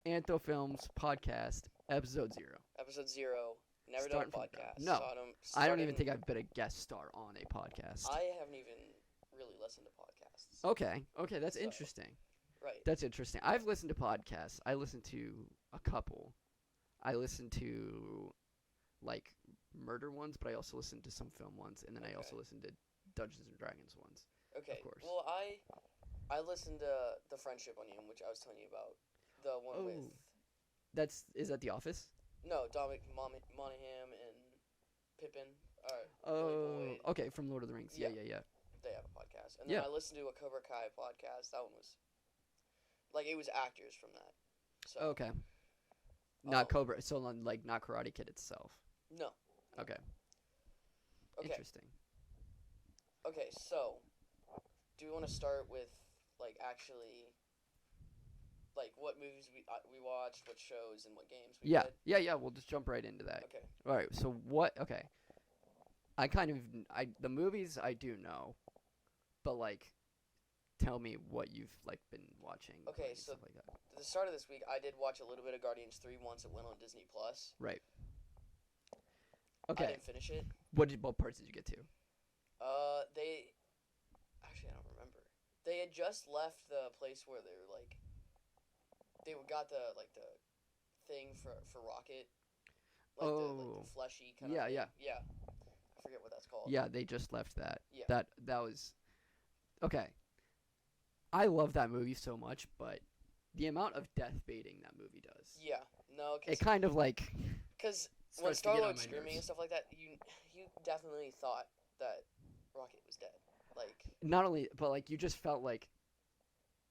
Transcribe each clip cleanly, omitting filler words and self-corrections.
Anthofilms Podcast, episode 0. Episode 0. Never Starting done a from the ground. podcast. No, So I don't even think I've been a guest star on a podcast. I haven't even really listened to podcasts. Okay, that's So- interesting. Right. That's interesting. I've listened to podcasts. I listened to a couple. I listened to, like, murder ones, but I also listened to some film ones, and then I also Okay. listened to Dungeons and Dragons ones. Okay. course. Well, I listened to The Friendship Onion, which I was telling you about. The one with Is that The Office? no Dominic Monaghan and Pippin. Oh, Boyd. okay, from Lord of the Rings. Yeah. They have a podcast, and then Yeah. I listened to a Cobra Kai podcast. That one was like it was actors from that. So Okay. Not Um, Cobra, so like not Karate Kid itself. no. Okay. Okay. Interesting. Okay. So, do we want to start with like actually like what movies we watched, what shows, and what games we Yeah. did? Yeah. We'll just jump right into that. Okay. All right. So okay. The movies I do know, but like, tell me what you've like been watching. Okay, playing, so- stuff like that. At the start of this week, I did watch a little bit of Guardians 3 once it went on Disney Plus. Right. I Okay. didn't finish it. What parts did you get to? They actually I don't remember. They had just left the place where they were like they got the thing for Rocket. Like the fleshy kind Yeah, of thing. yeah. Yeah. I forget what that's called. Yeah, they just left that. Yeah. That was okay. I love that movie so much, but the amount of death baiting that movie does, Yeah. No, it kind of like because when starts to get on Star-Lord's my screaming and nerves. stuff like that, you definitely thought that Rocket was dead. Like Not only, but like you just felt like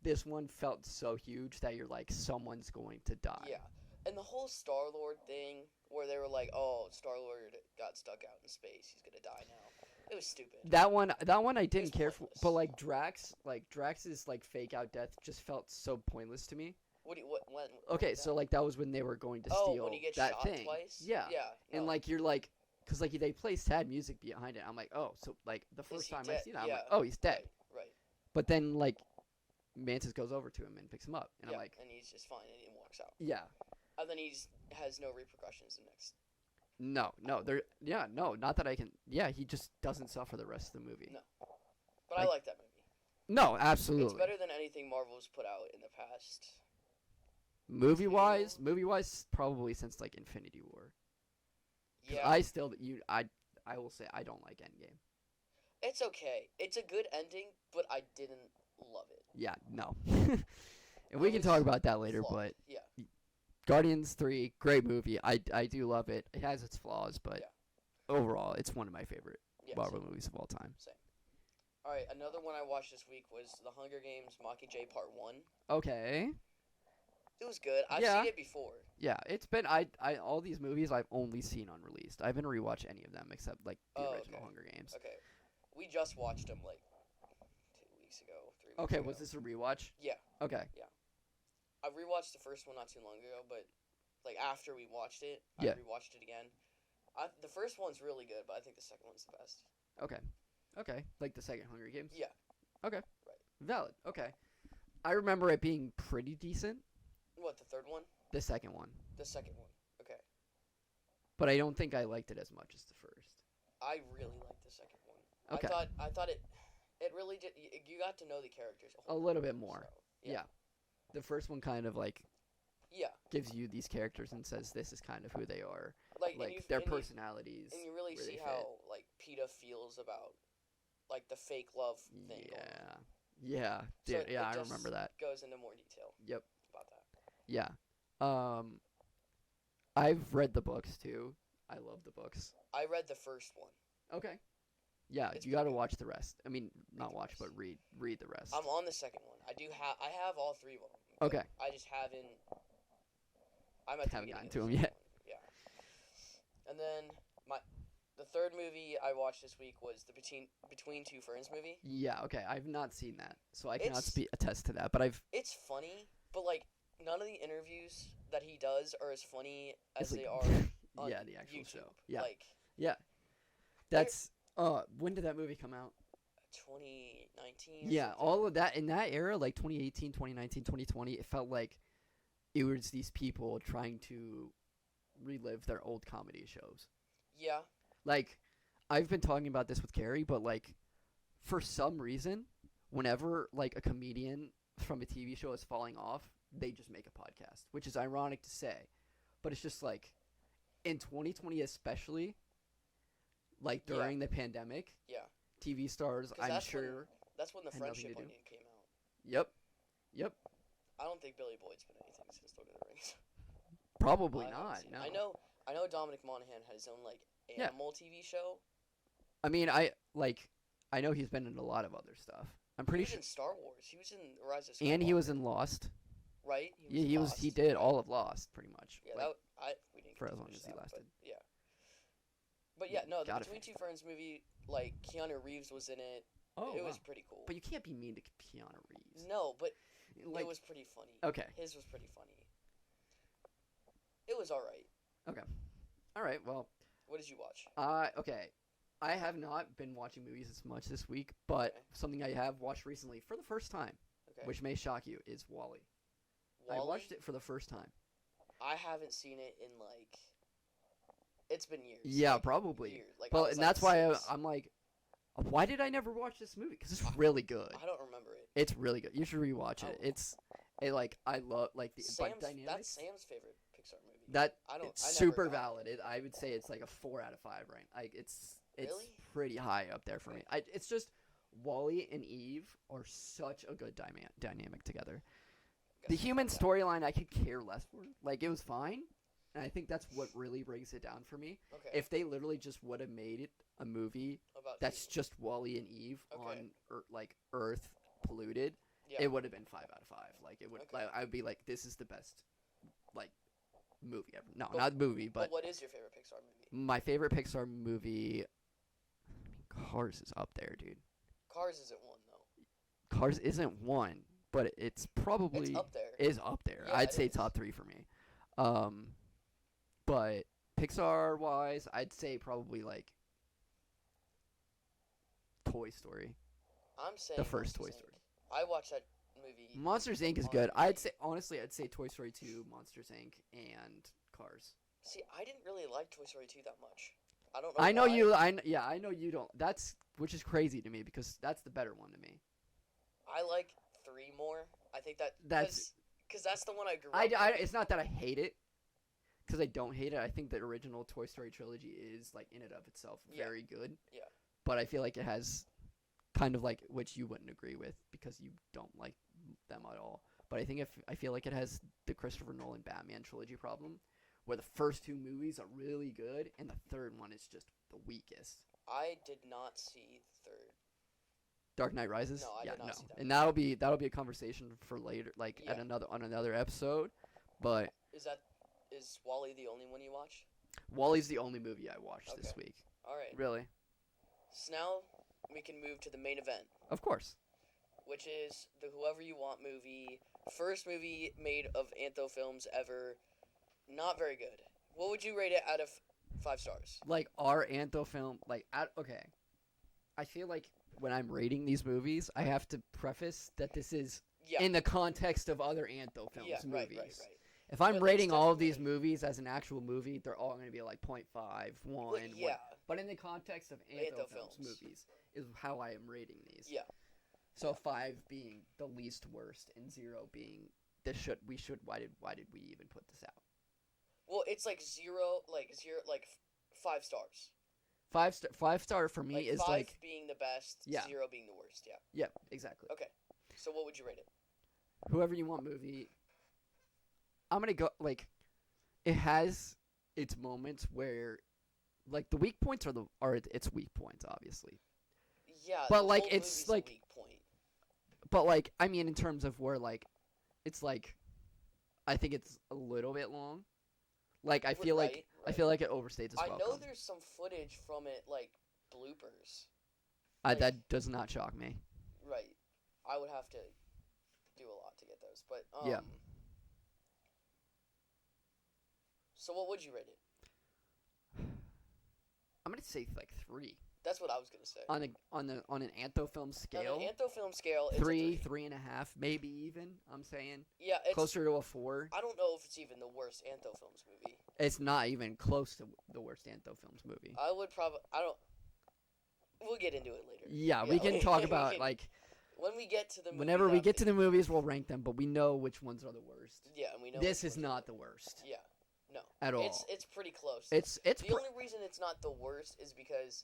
this one felt so huge that you're like someone's going to die. yeah. And the whole Star-Lord thing where they were like, "Oh, Star-Lord got stuck out in space. He's going to die now." It was stupid. That one I didn't was care for, pointless. but like Drax's like fake out death just felt so pointless to me. What when Okay, was so that? like that was when they were going to Oh, steal when he gets that shot thing. twice? Yeah. Yeah. And no. like you're like, cause like they play sad music behind it. I'm like, oh, so like the Is first he time I dead? see that, I'm Yeah. like, oh, he's dead. Right. But then like Mantis goes over to him and picks him up, and Yeah. I'm like, and he's just fine and he walks out. yeah, And then has no repercussions the next. no, not that I can. Yeah, he just doesn't suffer the rest of the movie. No. But I Like- like that movie. No, absolutely. It's better than anything Marvel's put out in the past. Movie wise, probably since like Infinity War. 'Cause Yeah. I will say I don't like Endgame. It's okay. It's a good ending, but I didn't love it. Yeah, no. And we It can was talk about that later, flawed. but Yeah. Guardians 3, great movie. I do love it. It has its flaws, but Yeah. overall, it's one of my favorite Yeah. Marvel movies of all time. Same. All right. Another one I watched this week was The Hunger Games Mockingjay Part 1. Okay. It was good. I've Yeah. seen it before. Yeah, it's been all these movies I've only seen unreleased. I haven't rewatched any of them except like the Oh, original okay. Hunger Games. Okay. We just watched them like 2 weeks ago, 3 weeks Okay, ago. was this a rewatch? Yeah. Okay. I rewatched the first one not too long ago, but like after we watched it, Yeah. I rewatched it again. The first one's really good, but I think the second one's the best. Okay. Like the second Hunger Games? Yeah. Okay. Right. Valid. Okay. I remember it being pretty decent, What, the third one? the second one. The second one. Okay. But I don't think I liked it as much as the first. I really liked the second one. Okay. I thought it really did. You got to know the characters A little bit more. So, Yeah. The first one kind of like Yeah. gives you these characters and says this is kind of who they are, Like, like their personalities. and you really where they see fit. how like PETA feels about like the fake love thing. Going on. Yeah. So Yeah, it I just remember that. Goes into more detail. Yep. About that. Yeah. I've read the books too. I love the books. I read the first one. Okay. Yeah, It's you got to pretty good. watch the rest. I mean, not the watch, rest. but read the rest. I'm on the second one. I have all three of them. but Okay. I just haven't. I'm at the Haven't beginning gotten of to the 'em second yet. one, Yeah. And then the third movie I watched this week was the Between Two Ferns movie. Yeah, okay. I've not seen that, so I cannot It's- attest to that. But I've It's funny, but like none of the interviews that he does are as funny as It's they like- are on yeah, the actual YouTube. show. Yeah, Like that's when did that movie come out? 2019. or Yeah, something. all of that in that era, like 2018, 2019, 2020, it felt like it was these people trying to relive their old comedy shows. Yeah. Like, I've been talking about this with Carrie, but like, for some reason, whenever like a comedian from a TV show is falling off, they just make a podcast, which is ironic to say, but it's just like in 2020 especially, like during the pandemic, TV stars, I'm sure, that's when the had nothing Friendship to do. Onion came out. Yep. I don't think Billy Boyd's been anything since Lord of the Rings. Probably I haven't not. seen No. it. I know Dominic Monaghan had his own like animal TV show. I mean, I know he's been in a lot of other stuff. I'm pretty He was sure. in Star Wars. He was in Rise of Skywalker. And he was in Lost. Right? He was. He did all of Lost, pretty much. Yeah, like, we didn't for get as to long finish as he that, lasted. But yeah, no, the Gotta Between finish Two Ferns movie, like Keanu Reeves was in it. Oh, It was pretty cool. But you can't be mean to Keanu Reeves. No, but Like, it was pretty funny. okay. His was pretty funny. It was all right. Okay. All right. Well. What did you watch? Okay. I have not been watching movies as much this week, but something I have watched recently for the first time, which may shock you, is Wall-E. I watched it for the first time. I haven't seen it in like. It's been years. Yeah, like, probably. Years. Like, But and that's why six. I'm like, why did I never watch this movie? Because it's really good. I don't remember it. It's really good. You should rewatch it. I love like the dynamics. That's Sam's favorite Pixar movie. It's super valid. I would say it's like a 4 out of 5 rank. Like it's Really? pretty high up there for me. It's just Wall-E and Eve are such a good dynamic together. The human storyline I could care less for. Like, it was fine, and I think that's what really brings it down for me. Okay. If they literally just would have made it a movie that's just Wall-E and Eve on Earth polluted, it would have been 5 out of 5. Like, it would. Okay. Like, I would be like, this is the best, like, movie ever. No, not movie, but what is your favorite Pixar movie? my favorite Pixar movie. I mean, Cars is up there, dude. Cars isn't one though. Cars isn't one, but it's probably It's up there. Is up there. Yeah, I'd it say is. top 3 for me. But Pixar wise, I'd say probably like Toy Story. I'm saying The first Monsters, Toy Story. Inc. I watched that movie. Monsters Inc. is good. I'd say Toy Story 2, Monsters Inc. and Cars. See, I didn't really like Toy Story 2 that much. I don't know. I know why. you. I know you don't. Which is crazy to me because that's the better one to me. I like 3 more. I think That's because that's the one I grew up with. It's not that I hate it, because I don't hate it. I think the original Toy Story trilogy is like in and of itself very good. Yeah. But I feel like it has kind of like, which you wouldn't agree with because you don't like them at all. But I feel like it has the Christopher Nolan Batman trilogy problem, where the first 2 movies are really good and the third one is just the weakest. I did not see the third. Dark Knight Rises? No, I did not see that. And that'll be a conversation for later, like Yeah. on another episode. But Is Wall-E the only one you watched? Wall-E's the only movie I watched this Okay. week. All right. Really? So now we can move to the main event, Of course. which is the Whoever You Want movie. First movie made of Anthofilms ever. Not very good. What would you rate it out of 5 stars? Like our Anthofilm, okay. I feel like when I'm rating these movies, I have to preface that this is Yeah. in the context of other Anthofilms Yeah, movies. right. If I'm But rating it's all of these definitely- movies as an actual movie, they're all going to be like 0.5, 1, Well, yeah. 1. But in the context of Anthofilms Anthofilms. movies is how I am rating these. Yeah. So 5 being the least worst and 0 being why did we even put this out? Well, it's like 0, 5 stars. 5 star for me Like is 5 like, being the best, Yeah. 0 being the worst. Yeah. yeah, exactly. Okay. So what would you rate it? Whoever You Want movie, I'm gonna go like, it has its moments where, like, the weak points are its weak points, obviously. Yeah. But, the like, whole it's, movie's like- a weak point. But like, I mean, in terms of where like, it's like, I think it's a little bit long. Like, I feel like Right. it overstates its I welcome. know there's some footage from it, like bloopers. That does not shock me. Right. I would have to do a lot to get those, but Yeah. So what would you rate it? I'm gonna say like 3. That's what I was gonna say. On an Anthofilm scale, On an Anthofilm scale, it's three, a 3. 3.5, maybe even. I'm saying Yeah, it's closer to a 4. I don't know if it's even the worst Anthofilms movie. It's not even close to the worst Anthofilms movie. I would probably. I don't. We'll get into it later. Yeah, we can talk about like when we get to the movies. whenever we get to the movies, we'll rank them, but we know which ones are the worst. Yeah, and we know this which is ones are not the worst. Yeah, no, at all. It's pretty close. It's the only reason it's not the worst is because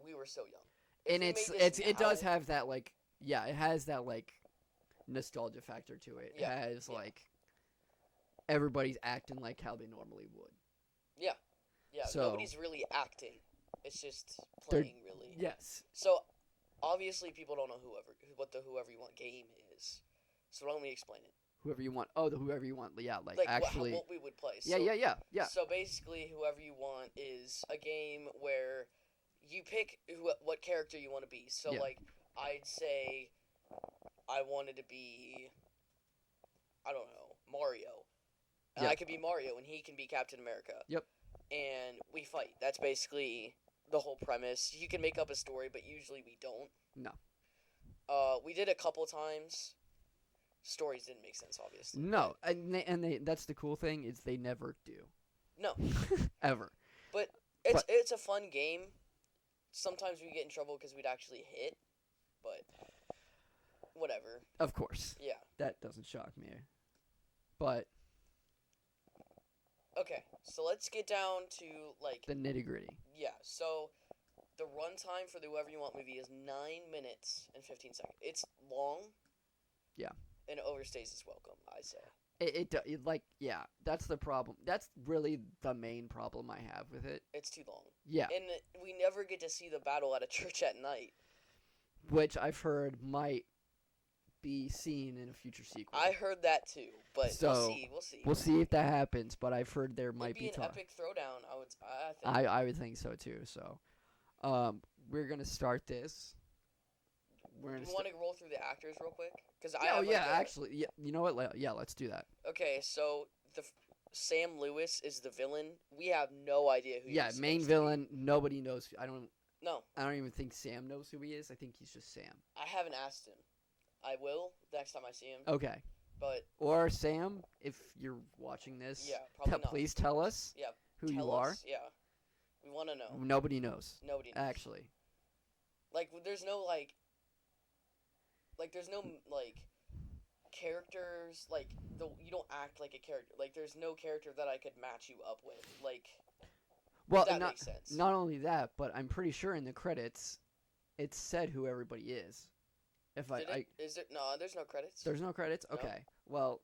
we were so young. And it does have that like it has that like nostalgia factor to it. It has like everybody's acting like how they normally would. Yeah. So, nobody's really acting. It's just playing really. Yes. So obviously people don't know what the Whoever You Want game is. So why don't we explain it? Whoever you want. Oh, the Whoever You Want. Yeah, like actually. What we would play. Yeah. So basically, Whoever You Want is a game where you pick what character you want to be. So like, I'd say I wanted to be, I don't know, Mario. And I could be Mario, and he can be Captain America. Yep. And we fight. That's basically the whole premise. You can make up a story, but usually we don't. No. We did a couple times. Stories didn't make sense, obviously. No, and that's the cool thing is they never do. No. Ever. But it's a fun game. Sometimes we get in trouble because we'd actually hit, but whatever. Of course. Yeah. That doesn't shock me. But. Okay, so let's get down to like the nitty gritty. Yeah. So the runtime for the Whoever You Want movie is 9 minutes and 15 seconds. It's long. Yeah. And it overstays its welcome, I say. That's the problem. That's really the main problem I have with it. It's too long. Yeah. And we never get to see the battle at a church at night. Which I've heard might be seen in a future sequel. I heard that too, but we'll see. We'll see if that happens, but I've heard there might be an epic throwdown. I would think so too. So, we're gonna start this. Do you want to roll through the actors real quick? Actually, you know what? Yeah, let's do that. Okay, so Sam Lewis is the villain. We have no idea who. Yeah, main villain. Nobody knows. I don't even think Sam knows who he is. I think he's just Sam. I haven't asked him. I will next time I see him. Okay. Or Sam, if you're watching this, probably not. Please tell us. Who you are. Yeah, we want to know. Nobody knows. Nobody knows. Actually. There's no there's no characters you don't act like a character. There's no character that I could match you up with. Well, that makes sense. Not only that, but I'm pretty sure in the credits, it said who everybody is. Is there? No, there's no credits. There's no credits. No. Okay. Well,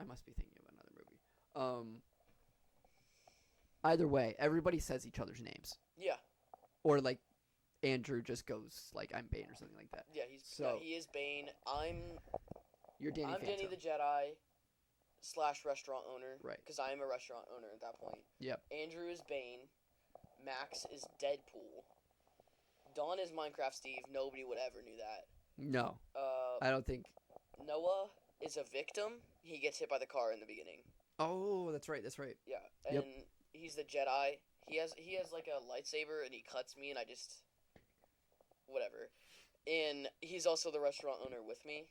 I must be thinking of another movie. Either way, everybody says each other's names. Yeah. Or Andrew just goes I'm Bane or something like that. Yeah, he is Bane. You're Danny I'm Phantom. Danny the Jedi / restaurant owner. Right. Because I am a restaurant owner at that point. Yep. Andrew is Bane. Max is Deadpool. Don is Minecraft Steve. Nobody would ever knew that. No. I don't think. Noah is a victim. He gets hit by the car in the beginning. Oh, that's right. Yeah, and he's the Jedi. He has a lightsaber and he cuts me and I just whatever. And he's also the restaurant owner with me.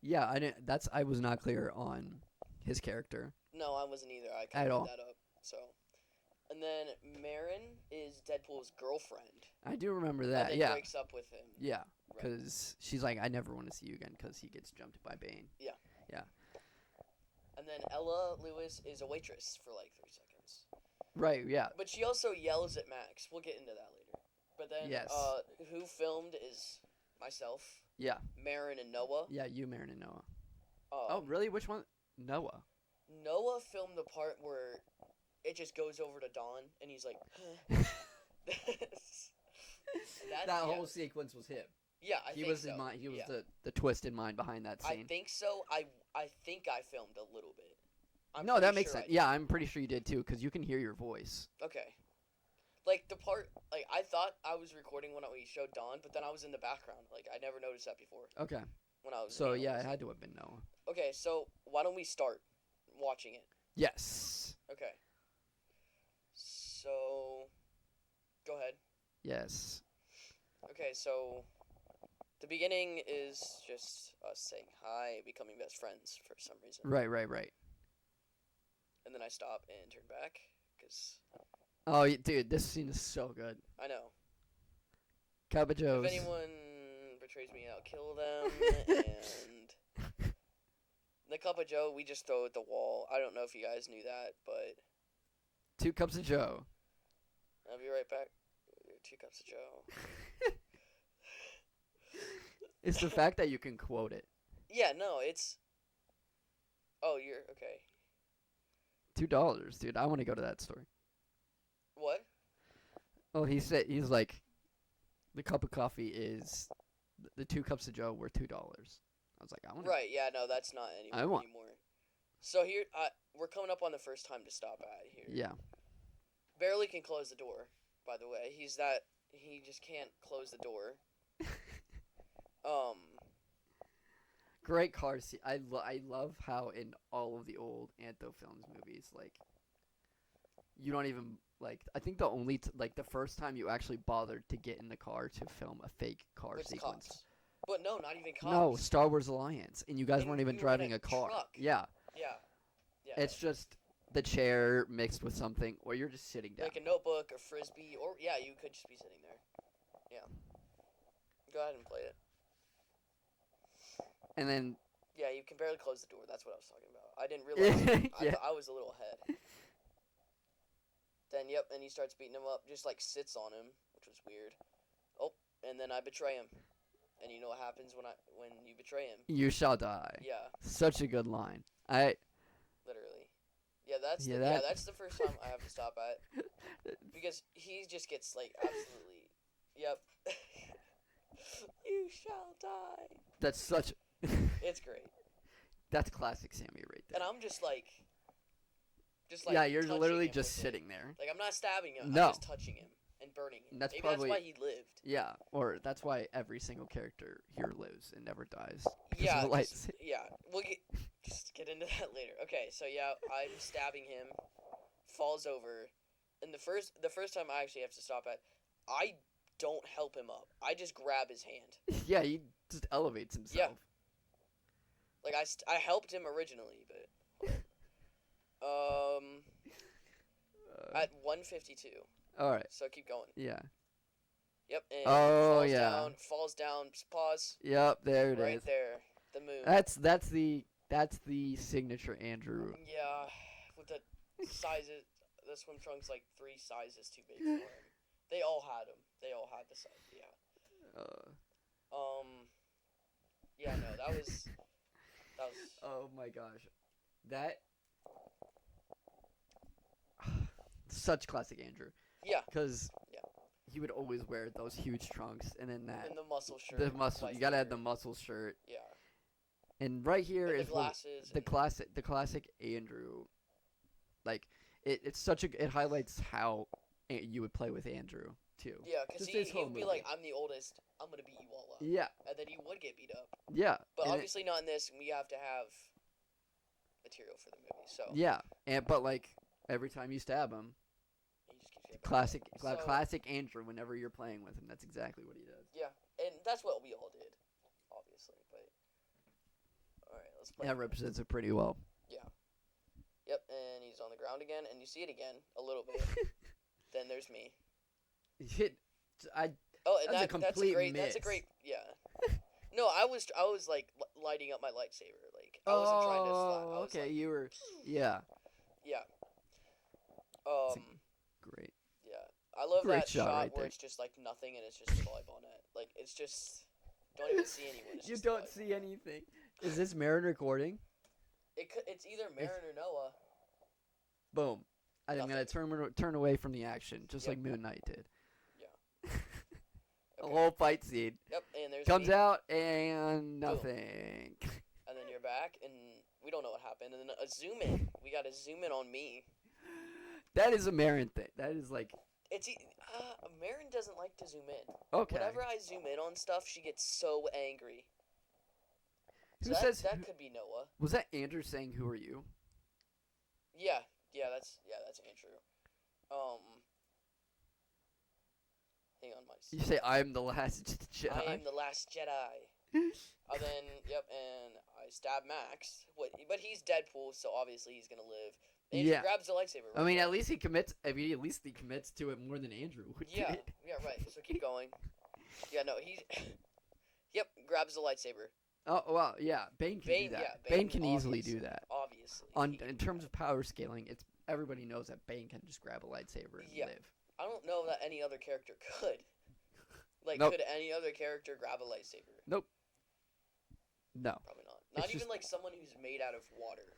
Yeah, I was not clear on his character. No, I wasn't either. I couldn't make that up. So, and then Marin is Deadpool's girlfriend. I do remember that. And then breaks up with him. Yeah, because she's like, I never want to see you again because he gets jumped by Bane. Yeah. Yeah. And then Ella Lewis is a waitress for 3 seconds. Right. Yeah. But she also yells at Max. We'll get into that later. But then, who filmed is myself. Yeah. Marin and Noah. Yeah, you, Marin and Noah. Oh, really? Which one? Noah. Noah filmed the part where it just goes over to Dawn, and he's like, that whole sequence was him. Yeah, I think so. He was the twisted mind behind that scene. I think so. I think I filmed a little bit. No, that makes sense. Yeah, I'm pretty sure you did too, because you can hear your voice. Okay. The part, I thought I was recording when we showed Dawn, but then I was in the background. I never noticed that before. Okay. When I was. So, yeah, it had to have been Noah. Okay, so why don't we start watching it? Yes. Okay. So, go ahead. Yes. Okay, so the beginning is just us saying hi, becoming best friends for some reason. Right. And then I stop and turn back, because Oh, dude, this scene is so good. I know. Capo Joe's. If anyone betrays me, I'll kill them, and the Cup of Joe, we just throw at the wall. I don't know if you guys knew that, but 2 cups of Joe. I'll be right back. 2 cups of Joe. It's the fact that you can quote it. Yeah, no, it's... Oh, you're... Okay. $2, dude. I want to go to that store. What? Oh, he's like, the cup of coffee is, the 2 cups of Joe were $2. I was like, I want. Right, yeah, no, that's not anymore. So here, we're coming up on the first time to stop at here. Yeah. Barely can close the door, by the way. He just can't close the door. Great car scene. I love how in all of the old Anthofilms movies, like, you don't even, like, I think the only, the first time you actually bothered to get in the car to film a fake car with sequence. Cops. But no, not even cops. No, Star Wars Alliance. And you guys weren't even we were in driving a a car. truck. Yeah. Yeah. It's just the chair mixed with something, or you're just sitting down. Like a notebook or frisbee, or, yeah, you could just be sitting there. Yeah. Go ahead and play it. And then... Yeah, you can barely close the door. That's what I was talking about. I didn't realize. Yeah. I was a little ahead. Then, yep, and he starts beating him up. Just, like, sits on him, which was weird. Oh, and then I betray him. And you know what happens when you betray him? You shall die. Yeah. Such a good line. Literally. Yeah, that's the first time I have to stop at. Because he just gets, like, absolutely... Yep. You shall die. That's such... It's great. That's classic Sammy right there. And I'm just like, yeah, you're touching literally him just with sitting it. there. Like, I'm not stabbing him. No. I'm just touching him and burning him. And that's Maybe probably that's why he lived. Yeah, or that's why every single character here lives and never dies. Yeah, we'll just get into that later. Okay, so yeah, I'm stabbing him, falls over, and the first time I actually have to stop at, I don't help him up. I just grab his hand. Yeah, he just elevates himself. Yeah. Like, I helped him originally, but... At 152. Alright. So keep going. Yeah. Yep, and falls down, pause. Yep, there it is. Right there. The moon. That's the signature Andrew. Yeah, with the sizes, the swim trunk's like 3 sizes too big for him. They all had them. They all had the size, yeah. Yeah, no, that was... Oh my gosh. That... Such classic Andrew. Yeah. Because he would always wear those huge trunks, and then that... And the muscle shirt. The muscle. You gotta have the muscle shirt. Yeah. And right here and is the glasses. the classic Andrew. Like, it's such a... It highlights how you would play with Andrew, too. Yeah, because he would be like, I'm the oldest, I'm gonna beat you all up. Yeah. And then he would get beat up. Yeah. But obviously not in this, we have to have material for the movie, so... Yeah, but, like, every time you stab him... Classic Andrew. Whenever you're playing with him, that's exactly what he does. Yeah, and that's what we all did, obviously. But all right, let's play. That represents it pretty well. Yeah. Yep, and he's on the ground again, and you see it again a little bit. Then there's me. That's a great. Miss. That's a great. Yeah. No, I was like lighting up my lightsaber. Like I wasn't trying to slap. I was okay, like, you were. Yeah. Yeah. Great. I love Great that shot shot right where there. it's just like nothing and it's just a volleyball net. Like it's just don't even see anyone. It's You just don't see anything. Is this Marin recording? It's either Marin or Noah. Boom. I'm gonna turn away from the action, just like Moon Knight did. Yeah. A whole fight scene. Yep, and there's comes me. out and nothing. And then you're back, and we don't know what happened. And then a zoom in. We got a zoom in on me. That is a Marin thing. That is like. Marin doesn't like to zoom in. Okay. Whenever I zoom in on stuff, she gets so angry. Who So says that could be Noah? Was that Andrew saying "Who are you"? Yeah, that's Andrew. hang on, mice. You say, I'm the last Jedi. I am the last Jedi. And I stab Max. But he's Deadpool, so obviously he's gonna live. Andrew grabs the lightsaber. I mean, at least he commits. I mean, at least he commits to it more than Andrew would. Yeah, right. So keep going. Yeah, no, he. Yep, grabs the lightsaber. Oh well, yeah. Bane can do that. Yeah, Bane can easily do that. Obviously. In terms of power scaling, everybody knows that Bane can just grab a lightsaber and live. I don't know that any other character could. Like, nope. Could any other character grab a lightsaber? Nope. No. Probably not. Not even like someone who's made out of water.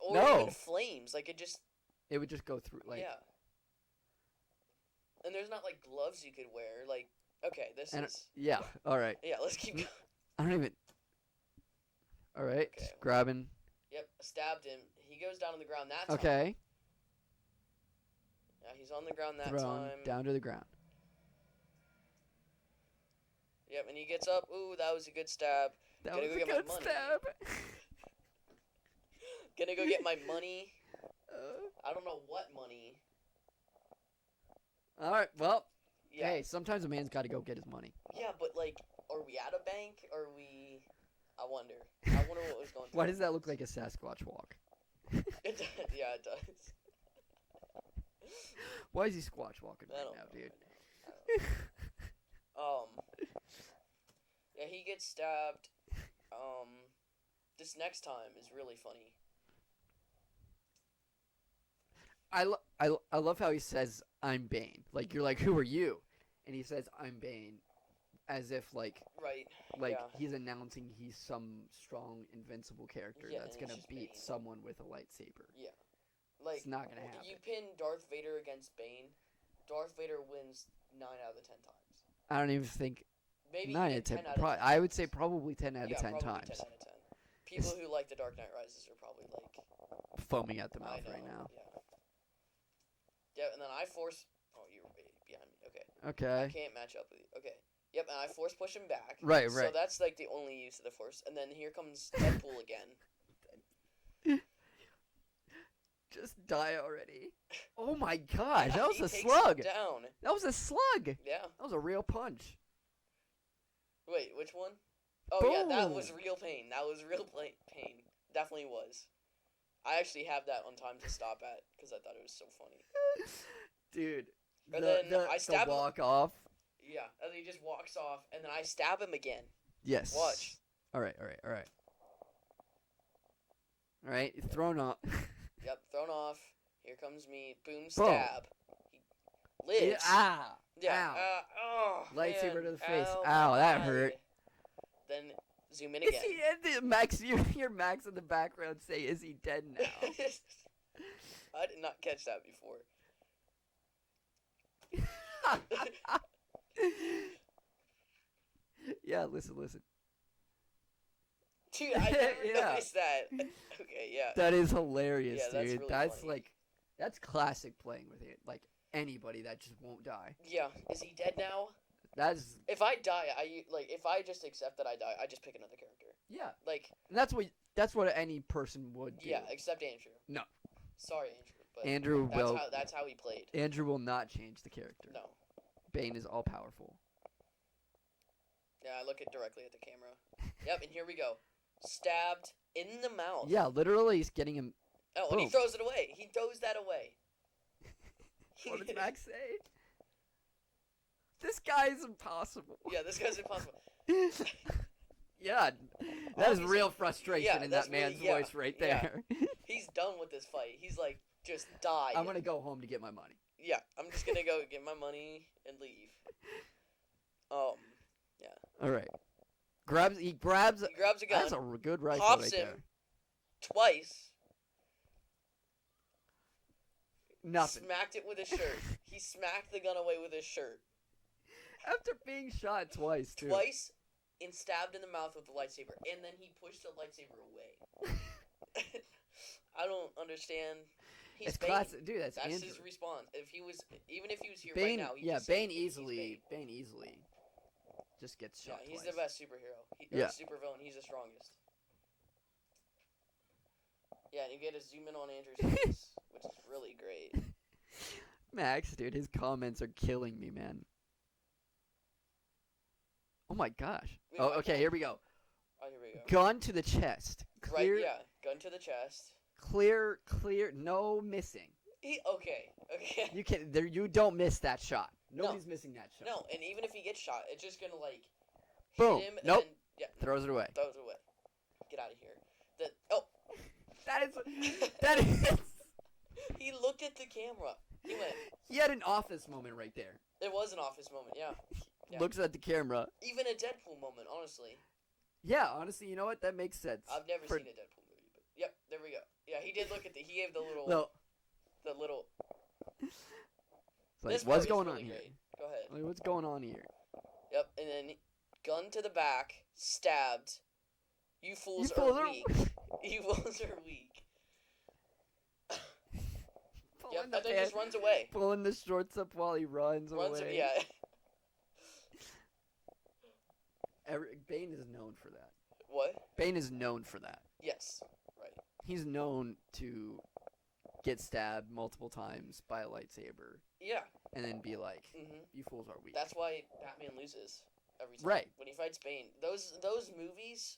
Or even flames. Like it would just go through. Like. Yeah. And there's not like gloves you could wear. Like, okay, this is. Yeah. All right. Yeah. Let's keep going. I don't even. All right. Okay. Just grabbing. Yep. Stabbed him. He goes down on the ground that time. Okay. Yeah, he's on the ground that Thrown time. Down to the ground. Yep, and he gets up. Ooh, that was a good stab. That was a good stab. Gonna go get my money. I don't know what money. All right, well, yeah. Hey, sometimes a man's got to go get his money. Yeah, but like, are we at a bank? Or are we? I wonder what was going through. Why does that look like a Sasquatch walk? It does. Yeah, it does. Why is he squatch walking right now, dude? Yeah, he gets stabbed. This next time is really funny. I love how he says, I'm Bane. Like, you're like, who are you? And he says, I'm Bane. As if, like, he's announcing he's some strong, invincible character that's going to beat someone with a lightsaber. Yeah. Like, it's not going to happen. You pin Darth Vader against Bane, Darth Vader wins 9 out of the 10 times. I don't even think... Maybe 9 out of 10. I would say probably 10 out of 10 times. 10 out of 10. People who like The Dark Knight Rises are probably, like... foaming at the mouth right now. Yeah, and then I force... Oh, you're way behind me. Okay. Okay. I can't match up with you. Okay. Yep, and I force push him back. Right. So that's, like, the only use of the force. And then here comes Deadpool again. Just die already. Oh my gosh, that was a slug. Down. That was a slug. Yeah. That was a real punch. Wait, which one? Oh, boom. Yeah, that was real pain. That was real pain. Definitely was. I actually have that on time to stop at because I thought it was so funny. Dude. And then I stab the walk off. Yeah, and he just walks off, and then I stab him again. Yes. Watch. All right. All right, thrown off. Yep, thrown off. Here comes me. Boom, stab. He lives. Yeah. Ow. Lightsaber man. to the face. Ow, that hurt. Then zoom in again. Max, you hear Max in the background say, "Is he dead now?" I did not catch that before. Yeah, listen. Dude, I never noticed that. Okay, yeah. That is hilarious, yeah, dude. Really that's funny. like, that's classic playing with it. Like anybody that just won't die. Yeah. Is he dead now? That's. If I die, if I just accept that I die, I just pick another character. Yeah. Like. And that's what any person would do. Yeah, except Andrew. No. Sorry, Andrew. But Andrew will. That's how he played. Andrew will not change the character. No. Bane is all powerful. Yeah, I look directly at the camera. Yep, and here we go. Stabbed in the mouth. Yeah, literally, he's getting him. Oh, and he throws it away. He throws that away. What does Max say? This guy is impossible. Yeah, this guy's impossible. Yeah, that is real frustration in that man's voice right there. Yeah. He's done with this fight. He's like, just die. I'm gonna go home to get my money. Yeah, I'm just gonna go get my money and leave. Yeah. All right. He grabs a gun. That's a good rifle pops right him there. Twice. Nothing. Smacked it with his shirt. He smacked the gun away with his shirt. After being shot twice, too. Twice, and stabbed in the mouth with the lightsaber, and then he pushed the lightsaber away. I don't understand. He's Bane. Classic, dude. That's Andrew. His response. Even if he was here right now, Bane easily just gets shot. Yeah, he's twice. the best superhero. Supervillain. He's the strongest. Yeah, and you get to zoom in on Andrew's face, which is really great. Max, dude, his comments are killing me, man. Oh my gosh. Wait, Oh, why okay, can't- here we go. Oh, here we go. Gun to the chest. Clear, Right, yeah. Gun to the chest. clear, no missing. Okay. You can there. You don't miss that shot. Nobody's missing that shot. No, and even if he gets shot, it's just gonna like Boom. hit him. Nope. And then, yeah. Throws it away. Throws it away. Get out of here. That is. He looked at the camera. He went. He had an office moment right there. It was an office moment. Yeah. Yeah. Looks at the camera. Even a Deadpool moment, honestly. Yeah, honestly, you know what? That makes sense. I've never seen a Deadpool movie, but yep, there we go. Yeah, he did look at he gave the little. No. The little. It's like, This what's part is going on really here? great. Go ahead. Like, what's going on here? Yep, and then gun to the back, stabbed. You fools fools are are weak. You fools are weak. Yep, and then just runs away. Pulling the shorts up while he runs away. Yeah. Bane is known for that. What? Bane is known for that. Yes. Right. He's known to get stabbed multiple times by a lightsaber Yeah. and then be like, Mhm. "You fools are weak." That's why Batman loses every time. Right. When he fights Bane, those movies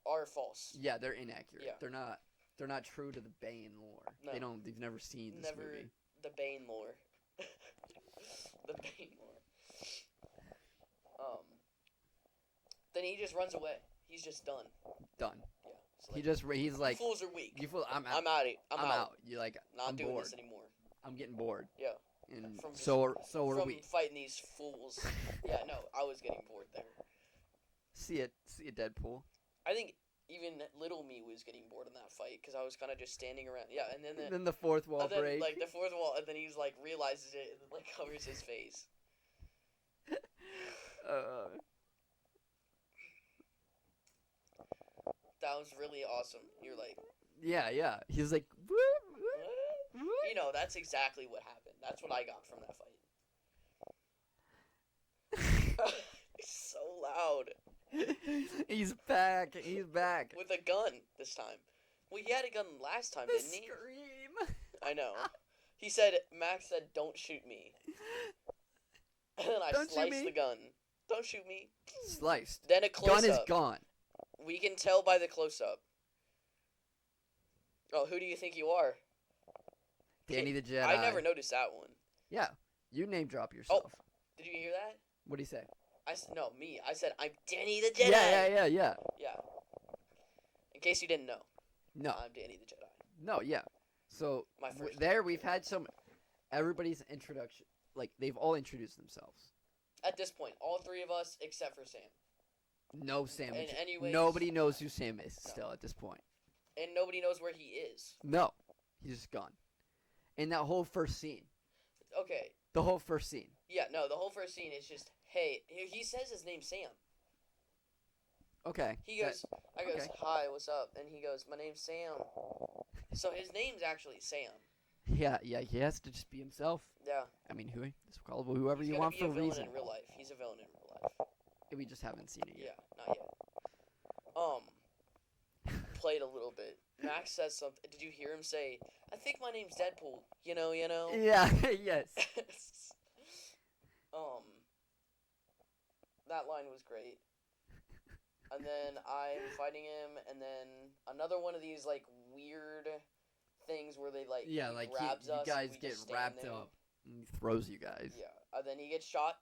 are false. Yeah, they're inaccurate. Yeah. They're not true to the Bane lore. No. They've never seen this Never movie. the Bane lore. The Bane lore. Then he just runs away. He's just done. Done. Yeah. So He's like, fools are weak. "You fool, I'm out. I'm out. I'm out. You like, Not I'm doing bored. this anymore. I'm getting bored." Yeah. And From so are From we. fighting these fools. Yeah. No, I was getting bored there. See it, Deadpool. I think even little me was getting bored in that fight because I was kind of just standing around. Yeah, and then Then the fourth wall and then, break. like the fourth wall, and then he's like realizes it and then like covers his face. That was really awesome. You're like, yeah. He's like, "Whoop, whoop, what? whoop." You know, that's exactly what happened. That's what I got from that fight. It's so loud. He's back. With a gun this time. Well, he had a gun last time, The didn't he? scream. I know. He said, Max said, "Don't shoot me." And then I Don't shoot sliced me. the gun. Don't shoot me. Sliced. Then a close-up. Gun is gone. We can tell by the close-up. Oh, who do you think you are? Danny the Jedi. I never noticed that one. Yeah, you name drop yourself. Did you hear that? What do you say? No, me. I said, I'm Danny the Jedi. Yeah. Yeah. In case you didn't know, No, I'm Danny the Jedi. no, yeah. So My first there we've had everybody's introduction. Like they've all introduced themselves. At this point, all three of us except for Sam. No Sam. And anyways- Nobody knows who Sam is No. still at this point. And nobody knows where he is. No, he's just gone. In that whole first scene. Okay. The whole first scene. Yeah, no, the whole first scene is just, hey, he says his name's Sam. Okay. He goes, I goes, okay. "Hi, what's up?" And he goes, "My name's Sam." So his name's actually Sam. Yeah. He has to just be himself. Yeah. I mean, it's called whoever He's you gonna want be for a a villain reason. in real life. He's a villain in real life. We just haven't seen it Yeah, yet. not yet. Played a little bit. Max says something. Did you hear him say, "I think my name's Deadpool"? You know. Yeah. Yes. That line was great. And then I'm fighting him, and then another one of these like weird things where they like Yeah, he like grabs you us and guys we get just stand wrapped there. up and he throws you guys. Yeah, and then he gets shot.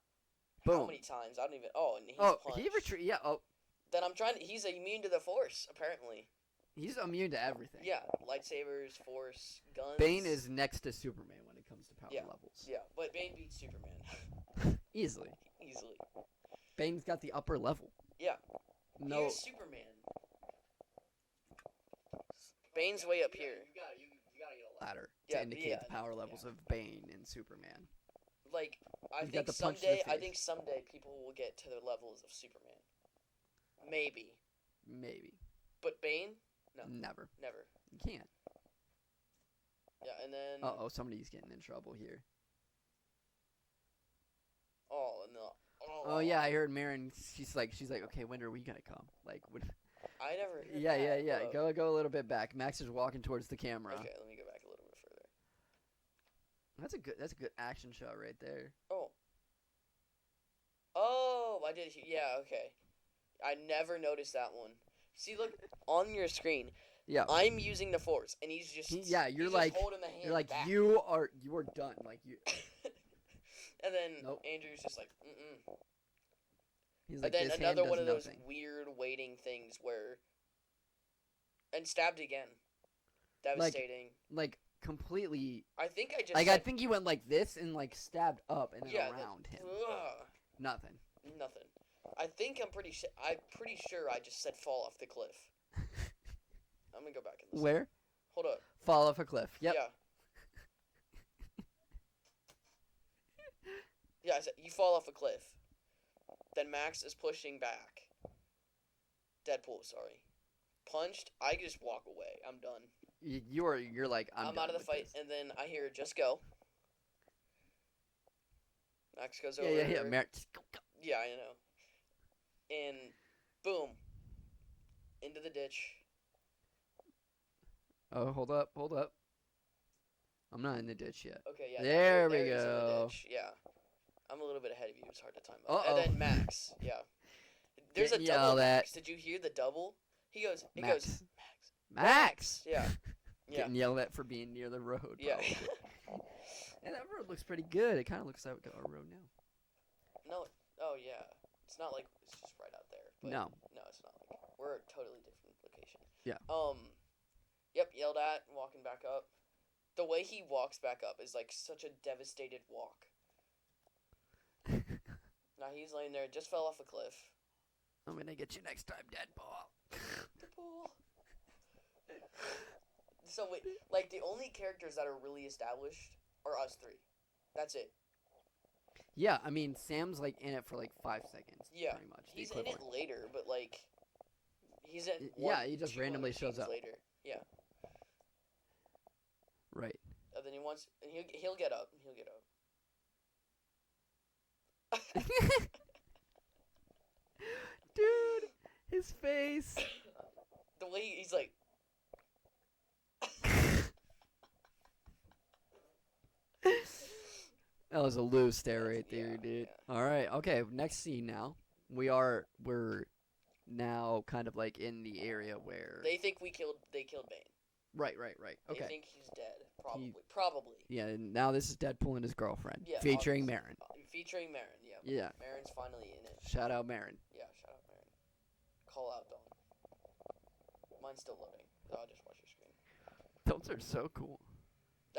Boom. How many times? I don't even. Oh, and he's punched. he retreat. Yeah. Oh, Then I'm trying to. He's immune to the Force, apparently. he's immune to everything. Yeah, lightsabers, Force, guns. Bane is next to Superman when it comes to power levels. Yeah, but Bane beats Superman Easily. easily. Bane's got the upper level. Yeah. No. Here's Superman. Bane's way up here. You gotta get a Ladder Yeah, to indicate the power levels of Bane and Superman. Like, I He's got think the punch to the someday, face. people will get to the levels of Superman. Maybe. Maybe. But Bane? No. Never. Never. You can't. Yeah, and then. Uh-oh, somebody's getting in trouble here. Oh, no. Oh yeah, I heard Marin. She's like, okay, when are we gonna come? Like, when... I never heard yeah. that. Go a little bit back. Max is walking towards the camera. Okay, let me go back a little bit further. That's a good action shot right there. Oh, I did. Yeah, okay. I never noticed that one. See, look on your screen. Yeah. I'm using the force, and he's just you're he's like just holding the hand you're like back. you are done. Like you. And then Nope. Andrew's just like, mm-mm. He's like, and then this another hand one does of those nothing. weird waiting things where, and stabbed again. Devastating. Like completely. I think I just like said, I think you went like this and like stabbed up and then yeah, around him. Nothing. I'm pretty sure I just said fall off the cliff. I'm gonna go back and listen. Where? Hold up. Fall off a cliff. Yep. Yeah. Yeah, I said you fall off a cliff. Then Max is pushing back. Deadpool, sorry. Punched. I just walk away. I'm done. You're like I'm out of the fight, this. and then I hear just go. Max goes over. Yeah. Yeah, I know. And boom, into the ditch. Oh, hold up. I'm not in the ditch yet. Okay, yeah. There we he's in the go. ditch. Yeah, I'm a little bit ahead of you. It's hard to time out. Uh-oh. And then Max. Yeah. There's a Getting double. yelled at. Max. Did you hear the double? He goes. Max. Max. Yeah. Yeah. Getting yelled at for being near the road. Yeah. And that road looks pretty good. It kind of looks like our road now. No. Oh yeah. It's not like it's just right out there. But No. No, it's not like we're a totally different location. Yeah. Yep. Yelled at. Walking back up. The way he walks back up is like such a devastated walk. Now he's laying there. Just fell off a cliff. I'm gonna get you next time, Deadpool. Deadpool. So wait, like the only characters that are really established are us three. That's it. Yeah, I mean Sam's like in it for like 5 seconds. Yeah, pretty much. he's in it later, but like he's in. He just randomly shows up later. Yeah. Right. And then he'll get up. He'll get up. Dude, his face. The way he's like. That was a loose stare right there, Yeah, dude. yeah. All right, okay. Next scene now. We're now kind of like in the area where They think they killed Bane. Right. They Okay. think he's dead. Probably. Yeah, and now this is Deadpool and his girlfriend, Yeah, featuring obviously. Marin. Featuring Marin. Yeah. Yeah. Marin's finally in it. Shout out Marin. Yeah, shout out Marin. Call out Dawn. Mine's still loading. So I'll just watch your screen. Those are so cool.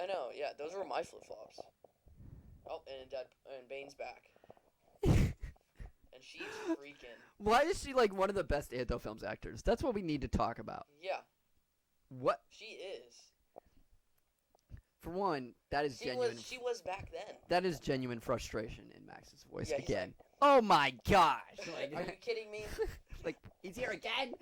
I know, yeah, those were my flip flops. Oh, and Bane's back. And she's freaking. Why is she like one of the best Anthofilms actors? That's what we need to talk about. Yeah. What? She is. For one, that is genuine. She was back then. That is genuine frustration in Max's voice Yeah, he's again. Oh my gosh! Like, are you kidding me? Like he's here again.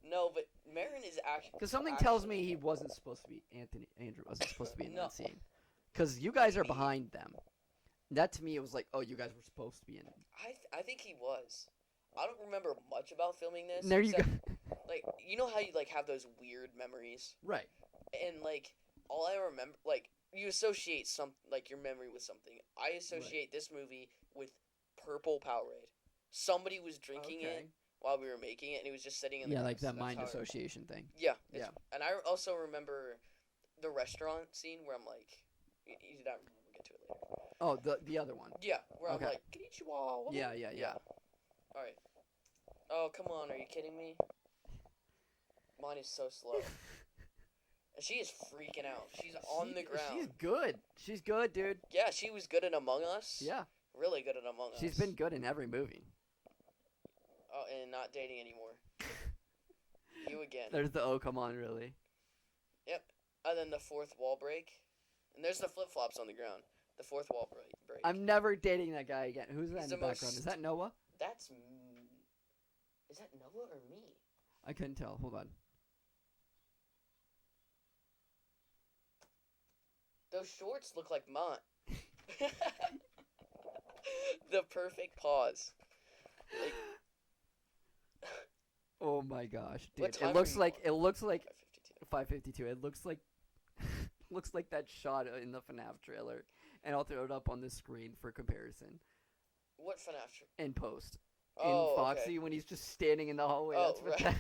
No, but Marin is actually. Because something tells me he wasn't supposed to be Andrew wasn't supposed to be in No. that scene. Because you guys are behind them. That to me, it was like, oh, you guys were supposed to be in it. I think he was. I don't remember much about filming this. There you go. Like, you know how you like have those weird memories, Right. and like all I remember, like you associate your memory with something. I associate this movie with Purple Powerade. Somebody was drinking it while we were making it, and it was just sitting in the Yeah, glass. like that That's mind how association thing. Yeah. Yeah. And I also remember the restaurant scene where I'm like, we'll get to it later. Oh, the other one. Yeah, where Okay. I'm like, konnichiwa. Yeah. All right. Oh, come on. Are you kidding me? Mine is so slow. And she is freaking out. She's on the ground. She's good. She's good, dude. Yeah, she was good in Among Us. Yeah. Really good in Among Us. She's been good in every movie. Oh, and not dating anymore. You again. There's the oh, come on, really. Yep. And then the fourth wall break. And there's the flip-flops on the ground. The fourth wall break. I'm never dating that guy again. Who's that He's in the the background? most- Is that Noah? That's... Is that Noah or me? I couldn't tell. Hold on. Those shorts look like mine. The perfect pause. Like, Oh my gosh, What dude! time It looks are you like on? 5:52. It looks like looks like that shot in the FNAF trailer, and I'll throw it up on the screen for comparison. What FNAF? In post. Oh, in Foxy, okay. when he's just standing in the hallway. Oh, That's what right.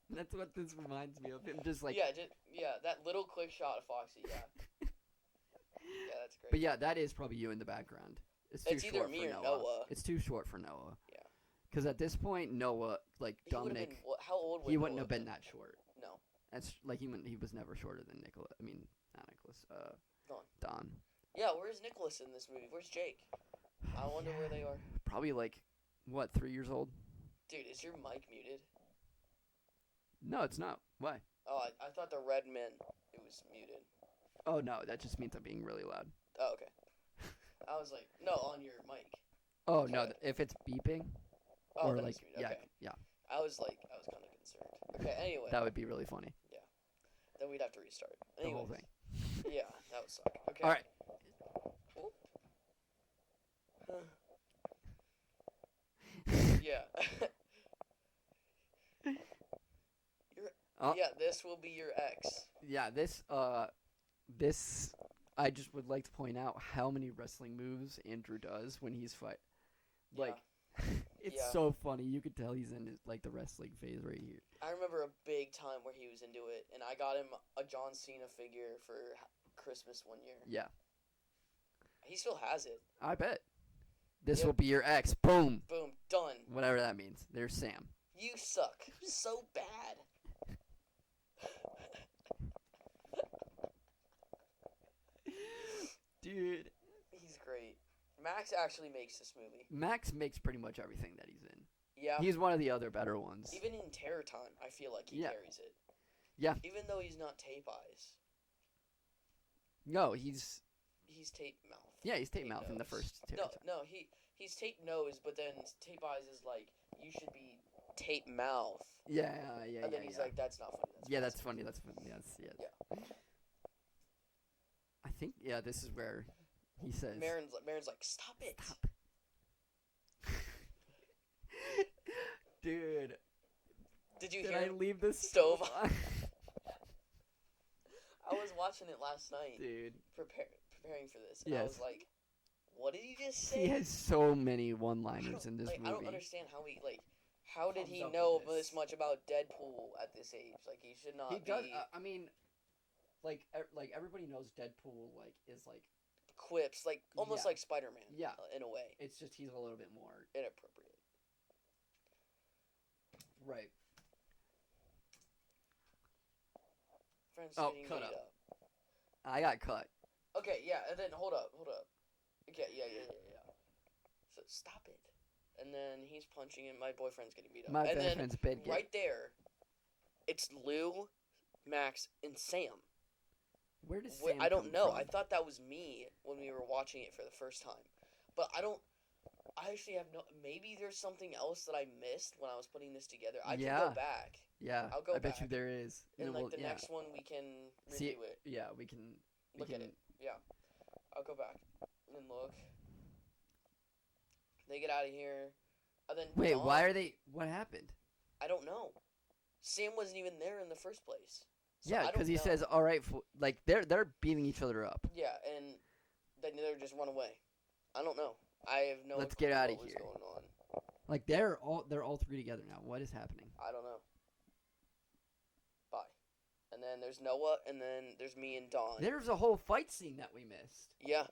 that's what this reminds me of. Him just like. Yeah, that little quick shot of Foxy. Yeah. Yeah, that's great. But yeah, that is probably you in the background. It's too It's either short me for or Noah. Noah. It's too short for Noah. Yeah. Because at this point, Noah, like He would've Dominic, been, how old would he wouldn't Noah have been that short. No. That's like he was never shorter than Nicholas. I mean, not Nicholas. Don. Yeah, where's Nicholas in this movie? Where's Jake? I wonder where they are. Probably like, what, 3 years old? Dude, is your mic muted? No, it's not. Why? Oh, I thought the red meant it was muted. Oh no, that just means I'm being really loud. Oh, okay. I was like, no, on your mic. Oh Okay. no, if it's beeping Oh, or then like it's muted. Okay. yeah, I was kind of concerned. Okay, anyway. that would be really funny. Then we'd have to restart. The whole Anyways. thing. Yeah, that would suck. Okay. All right. Yeah. Oh. Yeah, this will be your ex. Yeah, this I just would like to point out how many wrestling moves Andrew does when he's fight. Like, it's Yeah. so funny. You could tell he's in like the wrestling phase right here. I remember a big time where he was into it, and I got him a John Cena figure for Christmas one year. Yeah, He still has it. I bet. This Yep. will be your ex. Boom. Boom, done. Whatever that means. There's Sam. You suck so bad. Dude. He's great. Max actually makes this movie. Max makes pretty much everything that he's in. Yeah. He's one of the other better ones. Even in Terror Time, I feel like he Yeah. carries it. Yeah. Even though he's not tape eyes. No, he's Tape mouth. he's tape mouth in the nose. first two. No, he's tape nose, but then tape eyes is like, you should be tape mouth. Yeah. And then he's like, that's not funny. That's funny. That's funny. Yeah. I think this is where he says Marin's like, stop it. Stop. Dude, Did you did hear I him? leave this Stove? on? I was watching it last night, Dude, preparing for this, and I Yes. was like, what did he just say? he has so many one-liners in this I movie. don't understand how did Comes he up know with this. this much about Deadpool at this age? Like, he should not He be does. I mean, like everybody knows Deadpool is like quips, like almost Yeah. like Spider-Man. Yeah. In a way, it's just he's a little bit more inappropriate. right. Friends Oh, getting cut beat up. I got cut. Okay, yeah, and then hold up. Okay, yeah. So stop it. And then he's punching him. My boyfriend's getting beat up. My and boyfriend's been then right there, it's Lou, Max, and Sam. Where does Sam I don't come know. from? I thought that was me when we were watching it for the first time, but I actually have no. Maybe there's something else that I missed when I was putting this together. I can Yeah. go back. Yeah, I'll go I bet you back. there is. And then like we'll- the yeah. next one, we can See, review it. yeah, we can Look at it. Yeah, I'll go back and look. They get out of here, and then Wait, Dawn- why are they? What happened? I don't know. Sam wasn't even there in the first place. So I Yeah, don't because he know. says, "All right," like they're beating each other up. Yeah, and then they just run away. I don't know. I have no. Let's clue get outta what was here. going on. Like they're all three together now. What is happening? I don't know. Bye. And then there's Noah, and then there's me and Dawn. There's a whole fight scene that we missed. Yeah.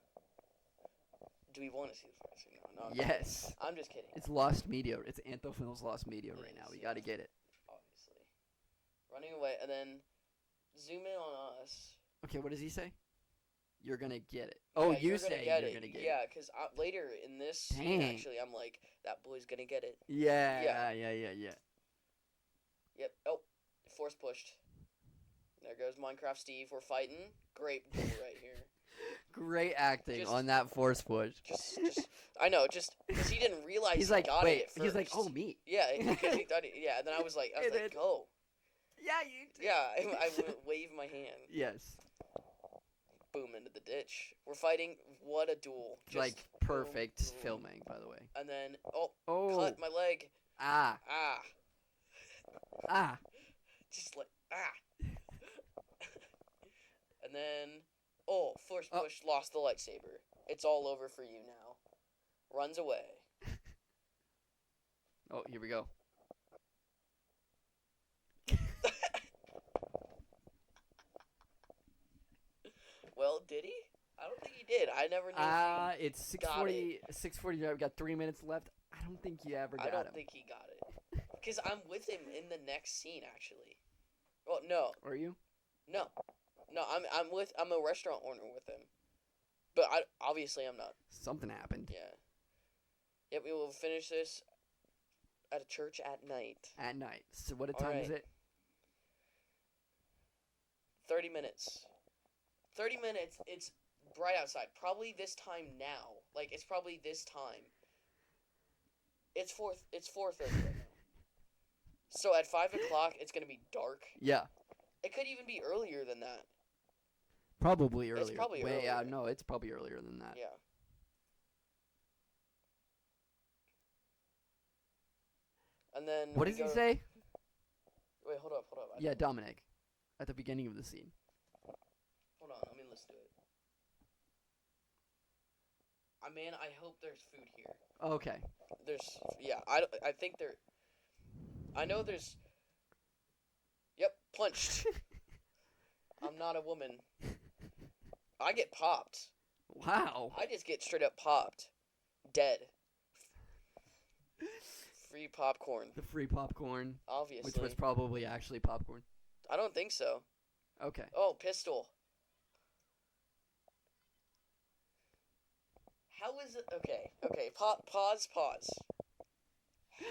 Do we want to see the fight scene? No, I'm Yes. kidding. I'm just kidding. It's lost media. It's Anthofilms lost media It right now. is, We yeah. got to get it. Obviously. Running away, and then zoom in on us. Okay, what does he say? You're gonna get it. Oh, Yeah, you you're say gonna get you're it. gonna get Yeah, it. because later in this scene, Dang. actually, I'm like, that boy's gonna get it. Yeah. Yep. Oh, force pushed. There goes Minecraft Steve. We're fighting. Great duel right here. Great acting Just- on that force push. Just, I know, just because he didn't realize He's he like, got wait. it at He's like, first. oh, me. Yeah, because he thought, yeah. And then I was like, And then- go. Yeah, you. Too. Yeah, I waved my hand. Yes. Boom into the ditch. We're fighting. What a duel! Just Like boom, perfect boom. filming, by the way. And then Oh. cut my leg. Ah. Ah, Ah. just like ah. And then, Force Oh. Push lost the lightsaber. It's all over for you now. Runs away. Oh, here we go. Well, did he? I don't think he did. I never knew if he It's got 6:40. 6:40. We got 3 minutes left. I don't think you ever got I don't him. think he got it. Because I'm with him in the next scene, actually. Well, no. Are you? No. No, I'm a restaurant owner with him. But obviously I'm not. Something happened. Yeah. Yep, we will finish this at a church at night. At night. So what time is Alright. it? 30 minutes. 30 minutes, it's bright outside. Probably this time now. Like, it's probably this time. It's 4:30 right now. So at 5 o'clock, it's going to be dark. Yeah. It could even be earlier than that. Probably earlier. It's probably Yeah, earlier. no, it's probably earlier than that. Yeah. And then What does he say? Wait, hold up. Yeah, Dominic. At the beginning of the scene. Hold on, let me listen to it. Man, I hope there's food here. Okay. I think there. I know there's. Yep, punched. I'm not a woman. I get popped. Wow. I just get straight up popped. Dead. Free popcorn, The free popcorn, obviously. which was probably actually popcorn. I don't think so. Okay. Oh, pistol. How is it? Okay. Pause.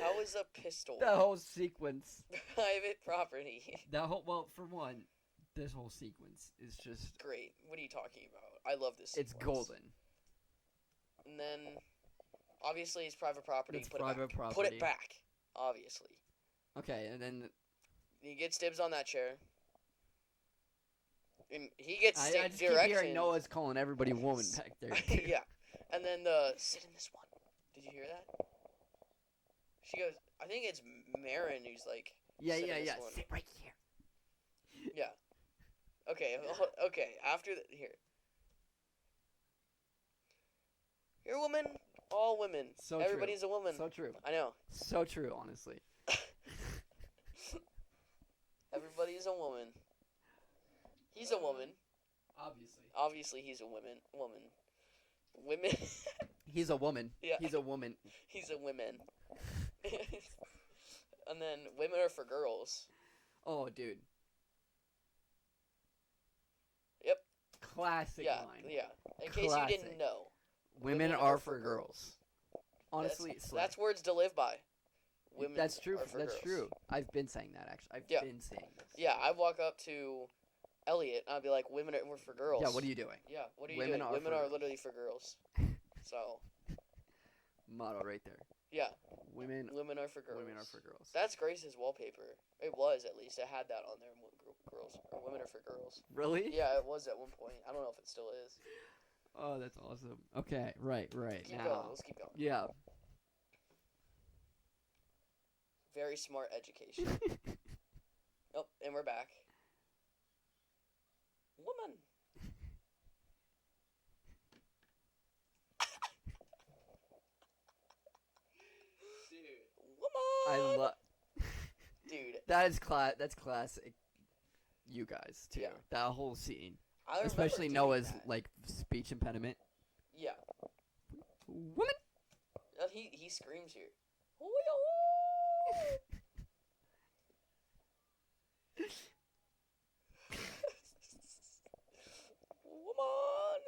How is a pistol That whole sequence. private property? Well, for one, this whole sequence is just. Great. What are you talking about? I love this It's sequence. golden. And then, obviously, it's private property. It's Put private it back. Put property. it back. Obviously. Okay, and then He gets dibs on that chair. And he gets I state just keep direction. hearing Noah's calling everybody woman back there. Yeah. And then sit in this one. Did you hear that? She goes, I think it's Marin who's like, Yeah. sit in this one. Sit right here. Yeah. Okay. After here. You're a woman. All women. So Everybody's true. a woman. So true. I know. So true, honestly. Everybody's a woman. He's a woman. Obviously. Obviously, he's a woman. Women. He's a woman. Yeah. He's a woman. He's a woman. And then women are for girls. Oh, dude. Yep. Classic line. Yeah. In case you Classic. didn't know. Women are for girls. Honestly, That's words to live by. Women that's true. are for That's girls. true. I've been saying that, actually. I've Yeah. been saying this. Yeah, I walk up to Elliot and I'd be like, women are for girls. Yeah, what are you doing? Yeah, what are you Women doing? are Women for are girls. literally for girls. So, Motto right there. yeah, Women women are for girls. Women are for girls. That's Grace's wallpaper. It was, at least. It had that on there. Girls. Or women are for girls. Really? Yeah, it was at one point. I don't know if it still is. Oh, that's awesome. Okay, right. Keep now. going. Let's keep going. Yeah. Very smart education. Oh, and we're back. Woman. I Woman. love. Dude, That's classic. You guys too. Yeah. That whole scene, I remember especially doing Noah's that. like speech impediment. Yeah. Woman. He screams here. Woman.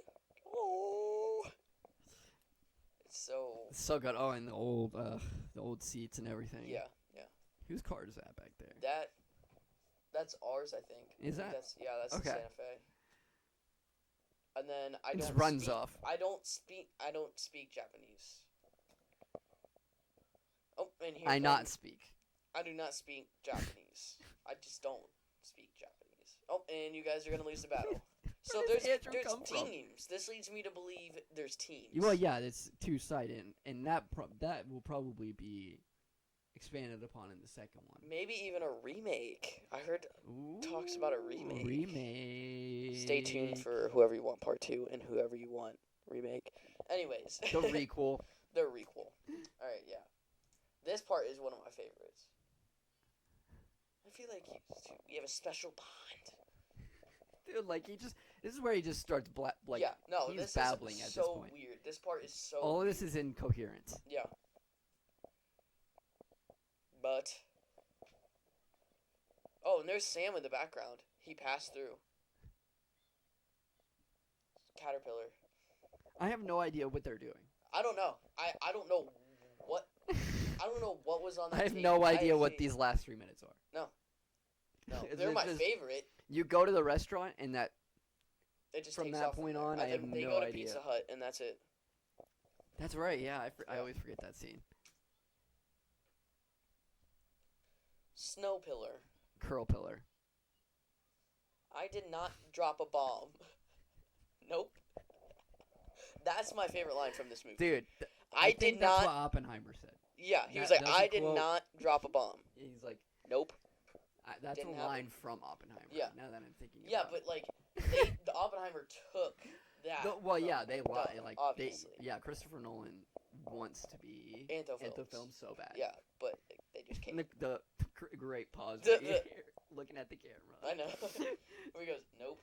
Oh. It's So good. Oh, and the old seats and everything. yeah. Whose car is that back there? That's ours, I think. Is that? That's the Okay. Santa Fe. And then I It just don't runs speak, off. I don't speak Japanese. Oh, and here I not speak. I do not speak Japanese. I just don't speak Japanese. Oh, and you guys are gonna lose the battle. So Where does there's Andrew come from? teams. This leads me to believe there's teams. Well, yeah, it's two-sided, and that will probably be expanded upon in the second one. Maybe even a remake. I heard talks about a remake. Stay tuned for Whoever You Want Part 2 and Whoever You Want Remake. Anyways. the requel. The requel. Alright, yeah. This part is one of my favorites. I feel like we have a special bond. Dude, like, this is where he just starts, yeah, no, he's this babbling is at so this point. weird. This part is so All of weird. this is incoherence. Yeah. But. Oh, and there's Sam in the background. He passed through. Caterpillar. I have no idea what they're doing. I don't know. I don't know what. I don't know what was on that I have tape. no idea what these last 3 minutes are. No, Is they're it my just- favorite. You go to the restaurant, and that It just from takes that off point there. on, I have think they no go to idea. Pizza Hut, and that's it. That's right, yeah. I Yeah. always forget that scene. Snow Pillar. Curl pillar. I did not drop a bomb. Nope. That's my favorite line from this movie. Dude, I think did that's not. what Oppenheimer said. Yeah, he was That- like, that's a I did quote. not drop a bomb. He's like, Nope. that's a Didn't happen. line from Oppenheimer. Yeah. Now that I'm thinking Yeah, about but it. like, the Oppenheimer took that. Well, from yeah, they lie. Duh, Like, obviously. Christopher Nolan wants to be Anthofilms. Anthofilms so bad. Yeah, but they just And can't. the great pause The- right here, looking at the camera. I know. Where he goes, nope.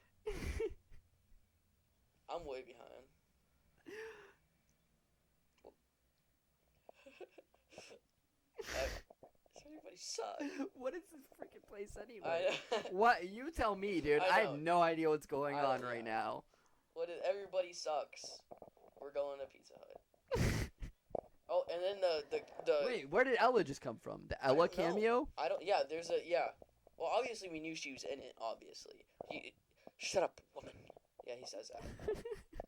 I'm way behind. Everybody sucks. What is this freaking place anyway? I What? You tell me, dude. I I know. have no idea what's going I on don't- right yeah. now. What is everybody sucks? We're going to Pizza Hut. Oh, and then the Wait, where did Ella just come from? The I Ella don't know. cameo? I don't. Yeah, there's a yeah. Well, obviously we knew she was in it. Obviously, shut up, woman. Yeah, he says that,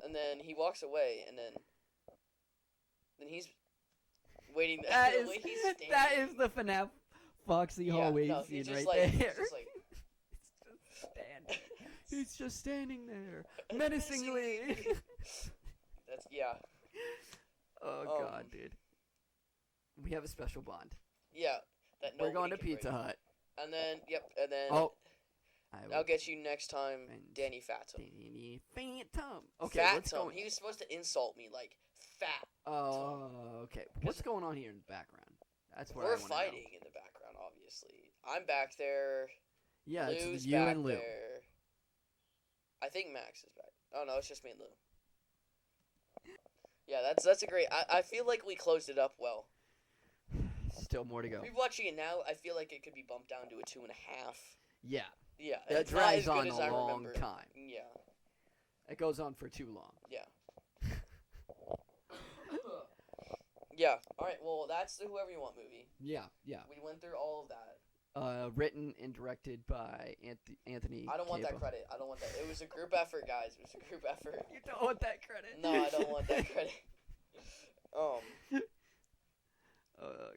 and then he walks away, and then he's waiting. That the is way he's standing. that is the FNAF Foxy hallway no, scene he's right just like, there. He's just like, It's just standing. He's just standing there, menacingly. That's yeah. Oh Um, god, dude. We have a special bond. Yeah. That We're going to nobody can Pizza break. Hut. And then and then Oh. I'll get you next time, And Danny Phantom. Danny Phantom. Okay, what's Phantom. going? He was supposed to insult me like fat. Oh, okay. What's going on here in the background? That's what I We're want fighting in the background, obviously. I'm back there. Yeah, Lou's it's you back and Lou. there. I think Max is back. Oh no, it's just me and Lou. Yeah, that's a great. I feel like we closed it up well. Still more to go. Rewatching it now, I feel like it could be bumped down to a 2.5. Yeah, Yeah, that it's not drags as good on as a I long remember. time. Yeah. It goes on for too long. Yeah. All right. Well, that's the Whoever You Want movie. Yeah, yeah. We went through all of that. Written and directed by Anthony. I don't want that Capo. credit. I don't want that. It was a group effort, guys. It was a group effort. You don't want that credit. No, I don't want that credit.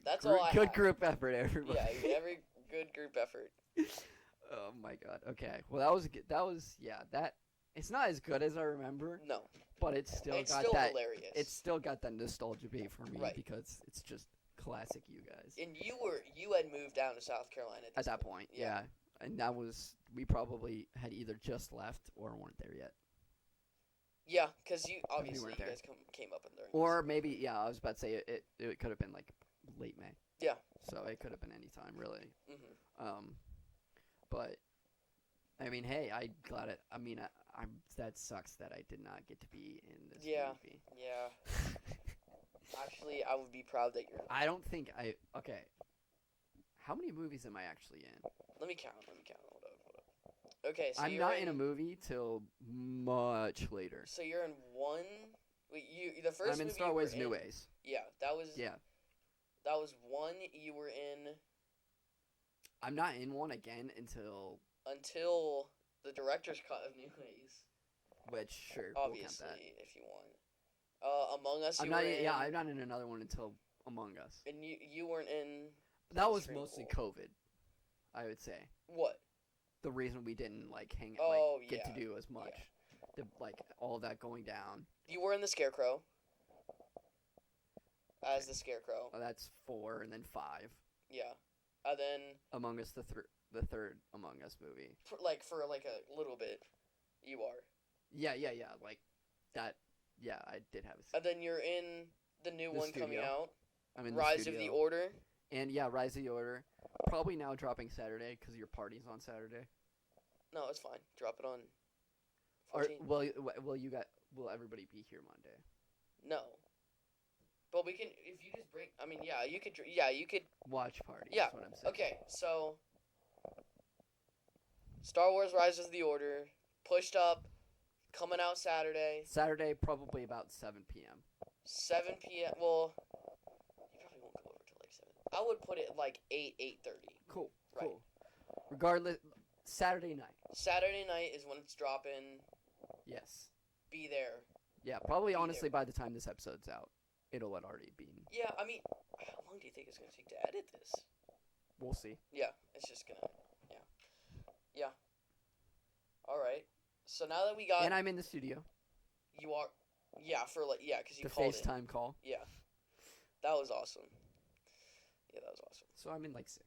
That's all I Good have. group effort, everybody. Yeah, every good group effort. Oh my god. Okay. Well, that was good. That was that. It's not as good as I remember, No, but it's still it's got still that. hilarious. It's still got that nostalgia beat for me Right. because it's just classic you guys. And you had moved down to South Carolina At that point, yeah. And that was we probably had either just left or weren't there yet. Yeah, because you obviously weren't you there. guys came up in during. Or maybe I was about to say it could have been like late May. Yeah. So it could have been any time really. Mm-hmm. But I mean, hey, I got it. I mean, I'm that sucks that I did not get to be in this movie. Yeah. Actually, I would be proud that you're. I don't think okay. How many movies am I actually in? Let me count. Hold up. Okay, so I'm you're not in a movie till much later. So you're in one. Wait, the first. I'm in movie Star you were Wars in- New Ways. Yeah, that was. Yeah. That was one you were in I'm not in one again until the director's cut of New Ways. which sure Obviously, we'll count that. if you want. Among Us. I'm You not. were in, Yeah, I'm not in another one until Among Us. And you weren't in. That was Extreme mostly Cool. COVID, I would say. What? The reason we didn't like hang Oh, get to yeah, do as much, all that going down. You were in the Scarecrow. As the Scarecrow. That's 4 and then 5. Yeah. And then Among Us, the third Among Us movie. for a little bit, you Yeah. Like that. Yeah, I did have a. And then you're in the new The one coming studio. out, I'm in the Rise studio. of the Order. And yeah, Rise of the Order. Probably now dropping Saturday because your party's on Saturday. No, it's fine. Drop it on. Or 14? will everybody be here Monday? No. But we can, if you just bring, I mean, yeah, you could. Watch party. Yeah. That's what I'm saying. Okay, so Star Wars Rise of the Order, pushed up, coming out Saturday. Saturday, probably about 7 p.m. 7 p.m. Well, you probably won't go over till like 7. I would put it like 8:30. Cool. Right. Cool. Regardless, Saturday night. Saturday night is when it's dropping. Yes. Be there. Yeah, probably Be honestly there. by the time this episode's out, it'll have already been. Yeah, I mean, how long do you think it's going to take to edit this? We'll see. Yeah, it's just going to, yeah. All right. So now that we got... And I'm in the studio. You are... Yeah, because you The called it. FaceTime call. Yeah. That was awesome. Yeah, that was awesome. So I'm in like 6.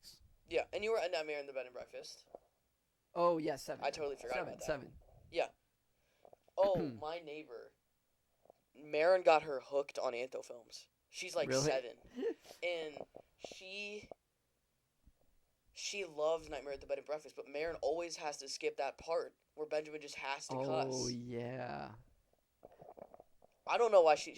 Yeah, and you were at Mero in the bed and breakfast. Oh, yeah, 7. I totally forgot about that. 7. Oh, my neighbor, Marin got her hooked on Anthofilms. She's like Really? 7, and she loves Nightmare at the Bed and Breakfast, but Marin always has to skip that part where Benjamin just has to cuss. Oh, yeah. I don't know why she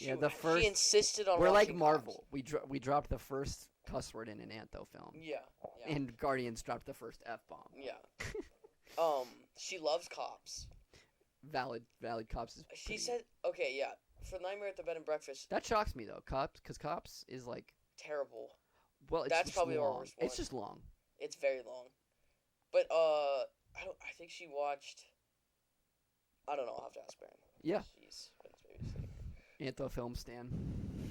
insisted on. We're like watching Marvel. We dropped the first cuss word in an Antho film. Yeah. And Guardians dropped the first F-bomb. Yeah. She loves Cops. Valid Cops is She said, okay, yeah, for Nightmare at the Bed and Breakfast. That shocks me though, Cops, because Cops is like terrible. Well, it's That's just probably long. our worst one. It's just long. It's very long, but I think she watched. I don't know. I'll have to ask Baron. Yeah. Jeez. Anthofilms stan.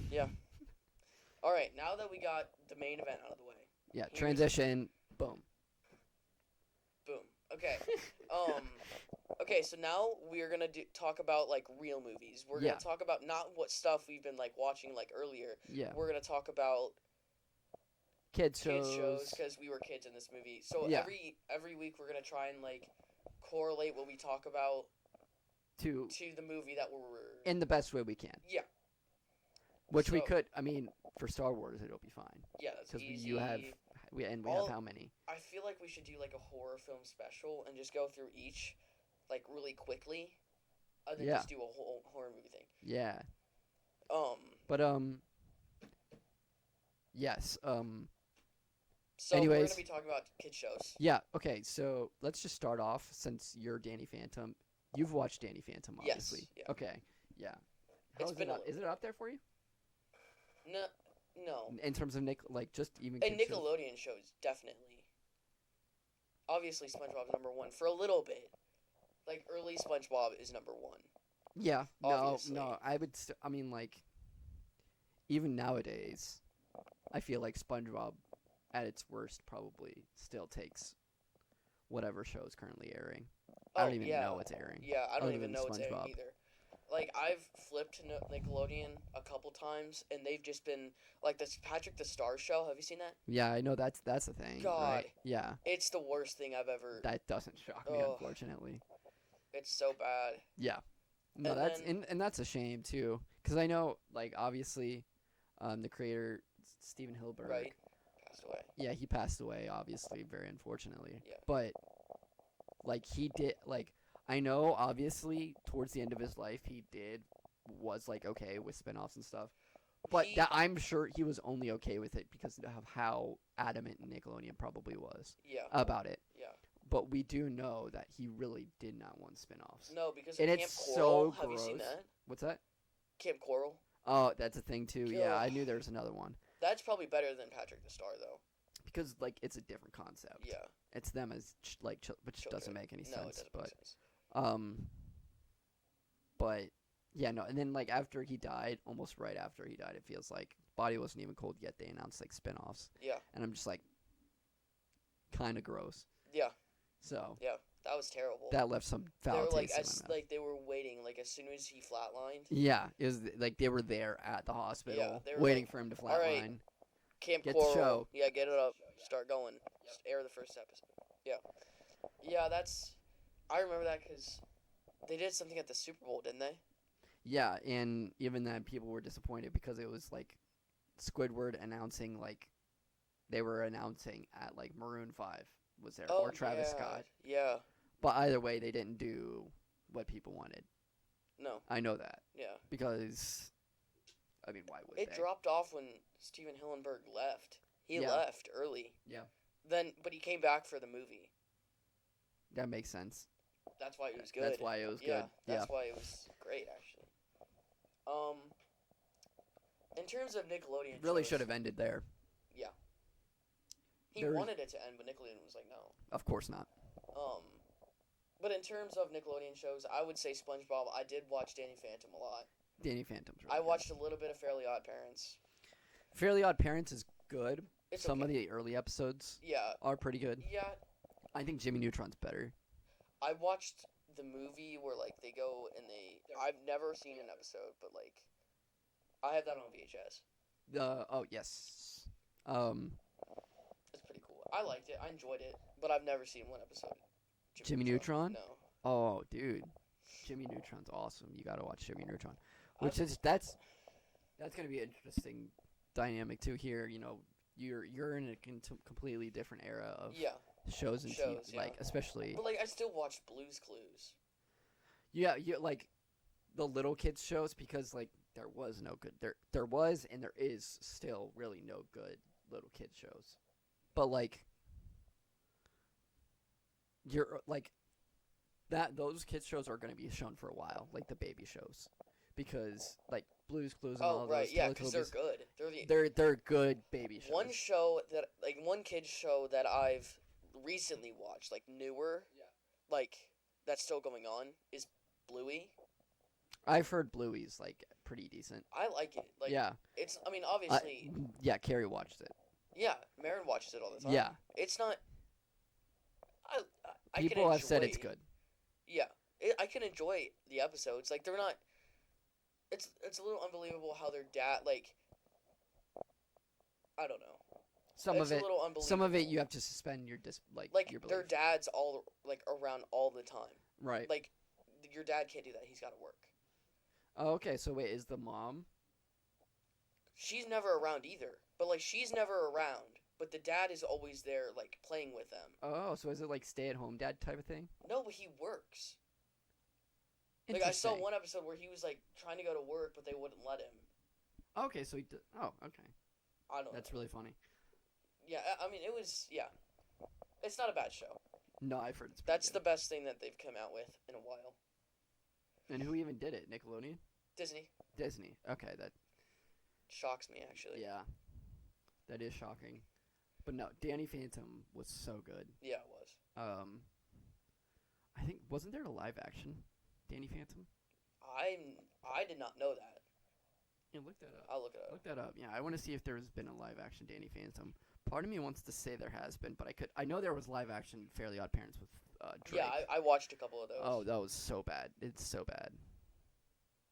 Yeah. All right. Now that we got the main event out of the way. Yeah. Transition. Boom. Boom. Okay. Okay. So now we're gonna talk about like real movies. We're gonna talk about not what stuff we've been like watching like earlier. Yeah. We're gonna talk about kids shows because we were kids in this movie. So every week we're gonna try and like correlate what we talk about to the movie that we're in the best way we can. Yeah. Which we could. I mean, for Star Wars, it'll be fine. Yeah, that's easy. Because we have how many? I feel like we should do like a horror film special and just go through each, like really quickly, and then just do a whole horror movie thing. Yeah. But yes. So anyways, we're gonna be talking about kid shows. Yeah. Okay. So let's just start off since you're Danny Phantom. You've watched Danny Phantom, obviously. Yes. Yeah. Okay. Yeah. Is it up there for you? No. In terms of just even. And Nickelodeon shows definitely. Obviously, SpongeBob's number 1 for a little bit. Like early SpongeBob is number 1. Yeah. Obviously. No. I would. I mean, like. Even nowadays, I feel like SpongeBob, at its worst, probably still takes whatever show is currently airing. I don't even know what's airing. Yeah, I don't even know what's airing either. Like, I've flipped to Nickelodeon a couple times, and they've just been, like, this Patrick the Star show. Have you seen that? Yeah, I know that's a thing. God. Right? Yeah. It's the worst thing I've ever... That doesn't shock me, unfortunately. It's so bad. Yeah. No, and that's a shame, too. Because I know, like, obviously, the creator, Steven Hilberg... Right. Passed away. Yeah, he passed away, obviously, very unfortunately. Yeah. But... Like, he did, like, I know, obviously, towards the end of his life, was, like, okay with spinoffs and stuff. But I'm sure he was only okay with it because of how adamant Nickelodeon probably was about it. Yeah. But we do know that he really did not want spinoffs. No, because and Camp it's Coral, so have gross. you seen that? What's that? Camp Coral. Oh, that's a thing, too. Yeah, I knew there was another one. That's probably better than Patrick the Star, though. Because, like, it's a different concept. Yeah. It's them as, which Children. doesn't make any sense. No, it doesn't make sense. But, yeah, no, and then, like, after he died, almost right after he died, it feels like, body wasn't even cold yet, they announced, like, spin-offs. Yeah. And I'm just, like, kind of gross. Yeah. So. Yeah, that was terrible. That left some foul taste in my mouth. They were waiting, like, as soon as he flatlined. Yeah, it was, like, they were there at the hospital, waiting for him to flatline. All right. Camp Get Coral. the show. Yeah, get it up. Start going. Just air the first episode. Yeah. Yeah, I remember that because They did something at the Super Bowl, didn't they? Yeah, and even then people were disappointed because it was like Squidward announcing like they were announcing at like Maroon 5 was there or Travis Scott. Yeah. But either way they didn't do what people wanted. No. I know that. Yeah. Because I mean, why would it they? dropped off when Steven Hillenburg left. He left early. Yeah. But he came back for the movie. That makes sense. That's why it was good. That's why it was good. That's why it was great, actually. In terms of Nickelodeon really shows, should have ended there. Yeah. He wanted it to end, but Nickelodeon was like, no. Of course not. But in terms of Nickelodeon shows, I would say SpongeBob. I did watch Danny Phantom a lot. Danny Phantom's really I good. watched a little bit of Fairly Odd Parents. Fairly Odd Parents is good. It's Some okay. of the early episodes Yeah. are pretty good. Yeah. I think Jimmy Neutron's better. I watched the movie where, like, they go and I've never seen an episode, but, like, I have that on VHS. Oh, yes. It's pretty cool. I liked it. I enjoyed it, but I've never seen one episode. Jimmy Neutron? No. Oh, dude. Jimmy Neutron's awesome. You gotta watch Jimmy Neutron. That's gonna be an interesting dynamic too here. You know, you're in a completely different era of shows and TV, yeah. like especially. But like I still watched Blue's Clues. Yeah, like the little kids shows because like there was no good there was and there is still really no good little kids shows, but like you're like that those kids shows are going to be shown for a while, like the baby shows, because like Blue's Clues and all right, those yeah, because they're good. They're good baby shows. One kids show that I've recently watched, like newer, like that's still going on, is Bluey. I've heard Bluey's like pretty decent. I like it. Like, yeah, it's. I mean, obviously. Yeah, Carrie watched it. Yeah, Marin watches it all the time. Yeah, it's not. I people have said it's good. Yeah, I can enjoy the episodes. Like they're not. It's a little unbelievable how their dad like. I don't know. Some of it you have to suspend your your belief. Their dad's all like around all the time. Right. Like your dad can't do that. He's got to work. Oh, okay. So wait, is the mom? She's never around either. But like she's never around. But the dad is always there, like playing with them. Oh, so is it like stay-at-home dad type of thing? No, but he works. Like I saw one episode where he was like trying to go to work, but they wouldn't let him. Okay, so he did. Oh, okay. I don't know. That's really funny. Yeah, I mean it was. Yeah, it's not a bad show. No, I've heard it's. That's good. the best thing that they've come out with in a while. And who even did it? Nickelodeon? Disney. Disney. Okay, that shocks me actually. Yeah, that is shocking. But no, Danny Phantom was so good. Yeah, it was. I think wasn't there a live action Danny Phantom? I did not know that. Yeah, look that up. I'll look it up. Look that up. Yeah, I want to see if there's been a live action Danny Phantom. Part of me wants to say there has been, but I know there was live action Fairly Odd Parents with Drake. Yeah, I watched a couple of those. Oh, that was so bad. It's so bad.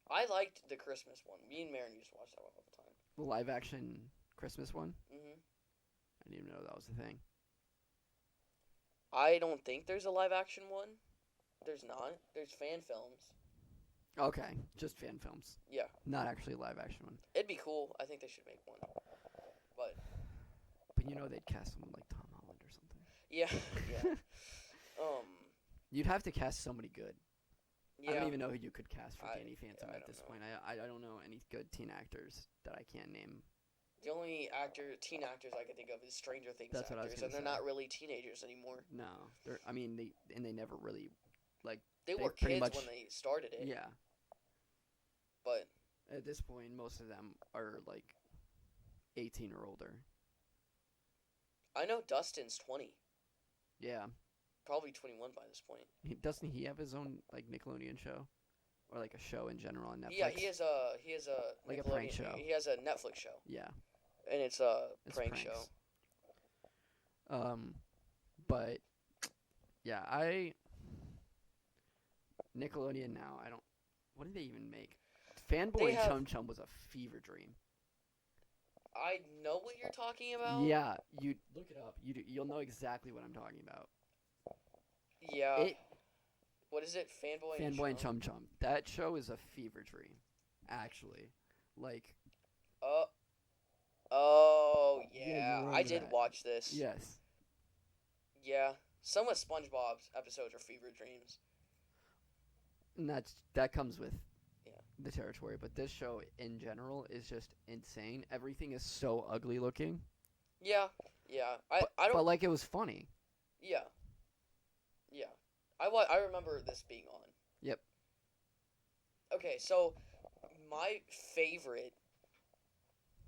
I liked the Christmas one. Me and Marin used to watch that one all the time. The live action Christmas one? Mhm. I didn't even know that was a thing. I don't think there's a live action one. There's not. There's fan films. Okay, just fan films. Yeah. Not actually a live action one. It'd be cool. I think they should make one. But you know they'd cast someone like Tom Holland or something. Yeah. Yeah. You'd have to cast somebody good. Yeah. I don't even know who you could cast for Danny Phantom I at this point. I don't know any good teen actors that I can't name. The only teen actors I can think of is Stranger Things That's actors, what I was and they're say. not really teenagers anymore. No, they never really like. They were pretty kids much, when they started it. Yeah. But at this point, most of them are like 18 or older. I know Dustin's 20. Yeah. Probably 21 by this point. Doesn't he have his own like Nickelodeon show, or like a show in general on Netflix? Yeah, he has a like a prank show. He has a Netflix show. Yeah. And it's a It's prank pranks. show. But yeah, Nickelodeon now. I don't. What did they even make? Fanboy Chum Chum was a fever dream. I know what you're talking about. Yeah, you look it up. You'll know exactly what I'm talking about. Yeah. What is it? Fanboy and Chum Chum. That show is a fever dream, actually. Like, Uh, oh, yeah, you yeah. remember I did that. watch this. Yes. Yeah. Some of SpongeBob's episodes are fever dreams. And that comes with Yeah. the territory, but this show in general is just insane. Everything is so ugly looking. Yeah. Yeah. I don't. But like, it was funny. Yeah. Yeah. I remember this being on. Yep. Okay, so my favorite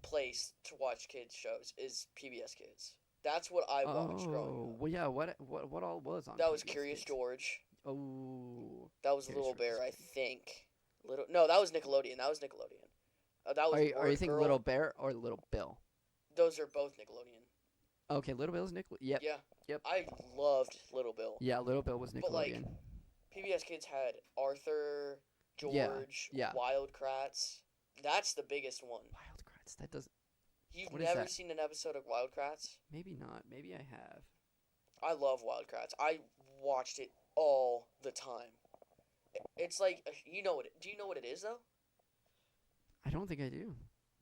place to watch kids shows is PBS Kids. That's what I watched growing up. Well, yeah. What all was on? That was PBS Curious Kids? George. Oh. That was Curious Little George is Bear, I good. think. No, that was Nickelodeon. That was Are you Word thinking Girl. Little Bear or Little Bill? Those are both Nickelodeon. Okay, Little Bill's Nickelodeon. Yep. Yeah. Yep. I loved Little Bill. Yeah, Little Bill was Nickelodeon. But, like, PBS Kids had Arthur, George, Yeah. Wild Kratts. That's the biggest one. Wild Kratts. That does. You've What is never that? seen an episode of Wild Kratts? Maybe not. Maybe I have. I love Wild Kratts. I watched it all the time. It's like, you know what? Do you know what it is though? I don't think I do.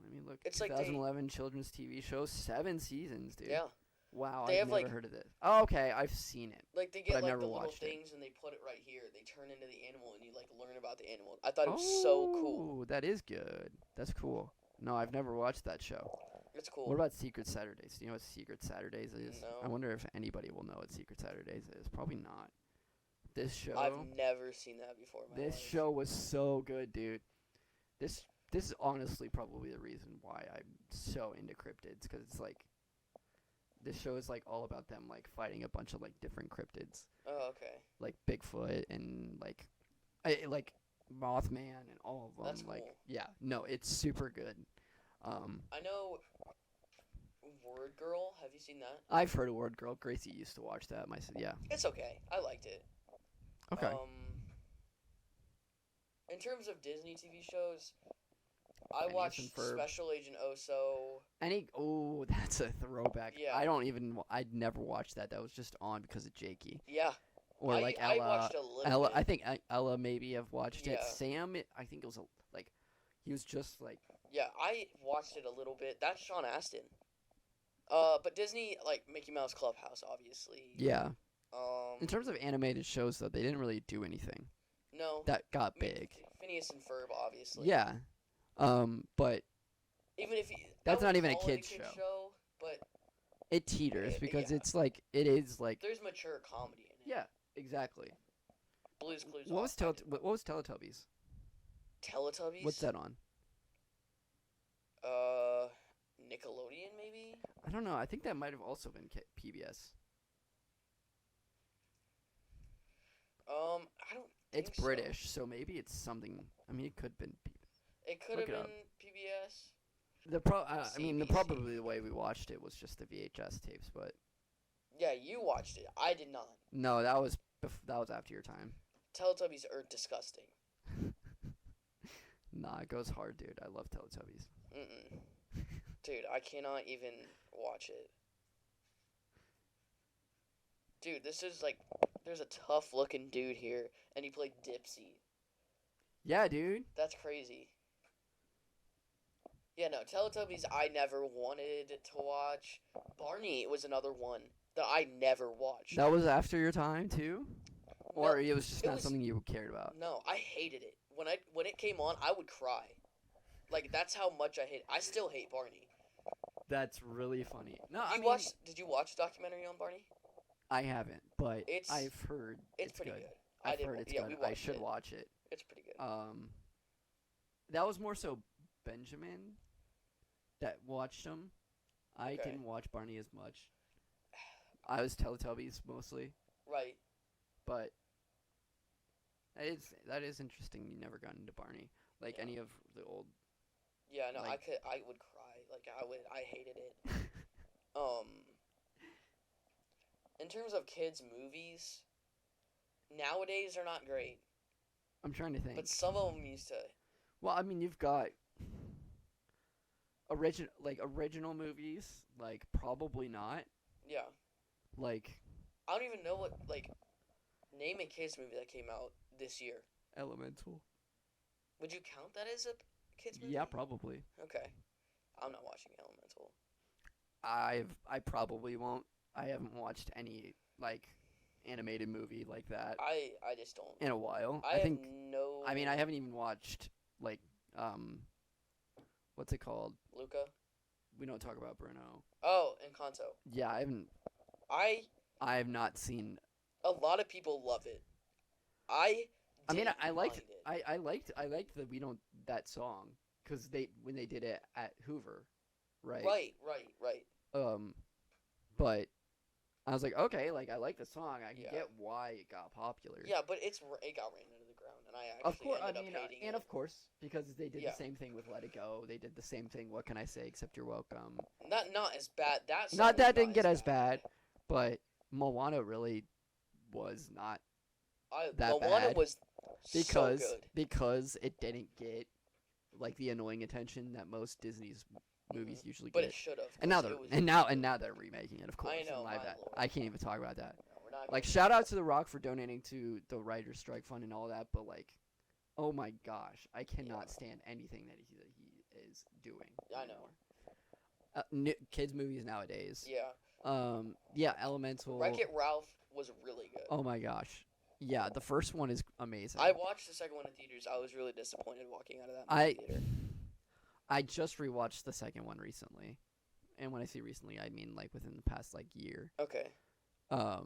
Let me look. It's like 2011 children's TV show, 7 seasons, dude. Yeah. Wow, They I've have, never like- heard of this. Oh, okay, I've seen it. Like they But get I've like never the little watched it. things and they put it right here. They turn into the animal and you like learn about the animal. I thought it was so cool. Oh, that is good. That's cool. No, I've never watched that show. It's cool. What about Secret Saturdays? Do you know what Secret Saturdays is? No. I wonder if anybody will know what Secret Saturdays is. Probably not. This show. I've never seen that before in my This life. show was so good, dude. This is honestly probably the reason why I'm so into cryptids, because it's like this show is like all about them like fighting a bunch of like different cryptids, Oh, okay. like Bigfoot and like Mothman and all of them. That's like cool. yeah, no, it's super good. I know Word Girl. Have you seen that? I've heard of Word Girl. Gracie used to watch that. Yeah. It's okay. I liked it. Okay. In terms of Disney TV shows, I Phineas watched and Ferb. Special Agent Oso. That's a throwback. Yeah. I'd never watched that. That was just on because of Jakey. Yeah. Or like I Ella. watched a little Ella, bit. I think Ella maybe have watched it. Yeah. Sam, I think it was like he was just like Yeah, I watched it a little bit. That's Sean Astin. But Disney, like Mickey Mouse Clubhouse, obviously. yeah. Um, In terms of animated shows, though, they didn't really do anything no. that got I mean, big. Phineas and Ferb, obviously. Yeah. But Even if you, That's I not wouldn't even a call it kid's kid's show. but it teeters because yeah. it's like it is like there's mature comedy in it. yeah, exactly. Blue's Clues. What was what was Teletubbies? Teletubbies? What's that on? Nickelodeon maybe. I don't know. I think that might have also been PBS. I don't. It's think so. British, so maybe it's something. I mean, it could have been. It could Look have it been up. PBS. The CBC. probably the way we watched it was just the VHS tapes, but Yeah, you watched it. I did not. no, that was after your time. Teletubbies are disgusting. Nah, it goes hard, dude. I love Teletubbies. Mm-mm. Dude, I cannot even watch it. Dude, this is like, there's a tough looking dude here, and he played Dipsy. Yeah, dude. That's crazy. Yeah, no, Teletubbies I never wanted to watch. Barney was another one that I never watched. That was after your time too, or No, it was just it not was- something you cared about. No, I hated it. When it came on, I would cry. Like, that's how much I hate it. I still hate Barney. That's really funny. No, Did you watch the documentary on Barney? I haven't, but It's- I've heard It's pretty good. I've heard it's yeah, good. we I watched should it. watch it. It's pretty good. That was more so Benjamin that watched them. I Okay. didn't watch Barney as much. I was Teletubbies mostly, Right. but that is interesting. You never got into Barney, like Yeah. any of the old. Yeah, no, Like- I would cry. Like, I hated it. In terms of kids' movies, nowadays are not great. I'm trying to think. But some of them used to. Well, I mean, you've got original movies, like probably not. Yeah. Like I don't even know what, like, Name a kids movie that came out this year. Elemental. Would you count that as a kids movie? Yeah, probably. Okay. I'm not watching Elemental. I probably won't. I haven't watched any like animated movie like that I just don't. in a while. I think no. I mean I haven't even watched like what's it called? Luca. We don't talk about Bruno. Oh, Encanto. Yeah, I haven't. I have not seen. A lot of people love it. I mean, I liked. mind it. I liked the We Don't that song because when they did it at Hoover, right? Right. But I was like, okay, like I like the song. I can Yeah. get why it got popular. Yeah, but it got ran into the ground, and I Of actually course, ended up hating it. of course, because they did Yeah. the same thing with Let It Go. They did the same thing. What can I say except you're welcome? Not as bad. That song Not was that didn't get as bad, but Moana really was not that Moana bad was so good. because it didn't get like the annoying attention that most Disney's movies usually But get. it should have. And now they're remaking it, of course. I know, in live my lord. I can't even talk about that. No, we're not Like gonna- shout out to The Rock for donating to the Writers' Strike Fund and all that, but like, oh my gosh, I cannot stand anything that he is doing. I know. Kids movies nowadays. Yeah. Yeah, Elemental. Wreck-It Ralph was really good. Oh my gosh. Yeah, the first one is amazing. I watched the second one in theaters. I was really disappointed walking out of that movie theater. I just rewatched the second one recently. And when I say recently, I mean like within the past like year. Okay. I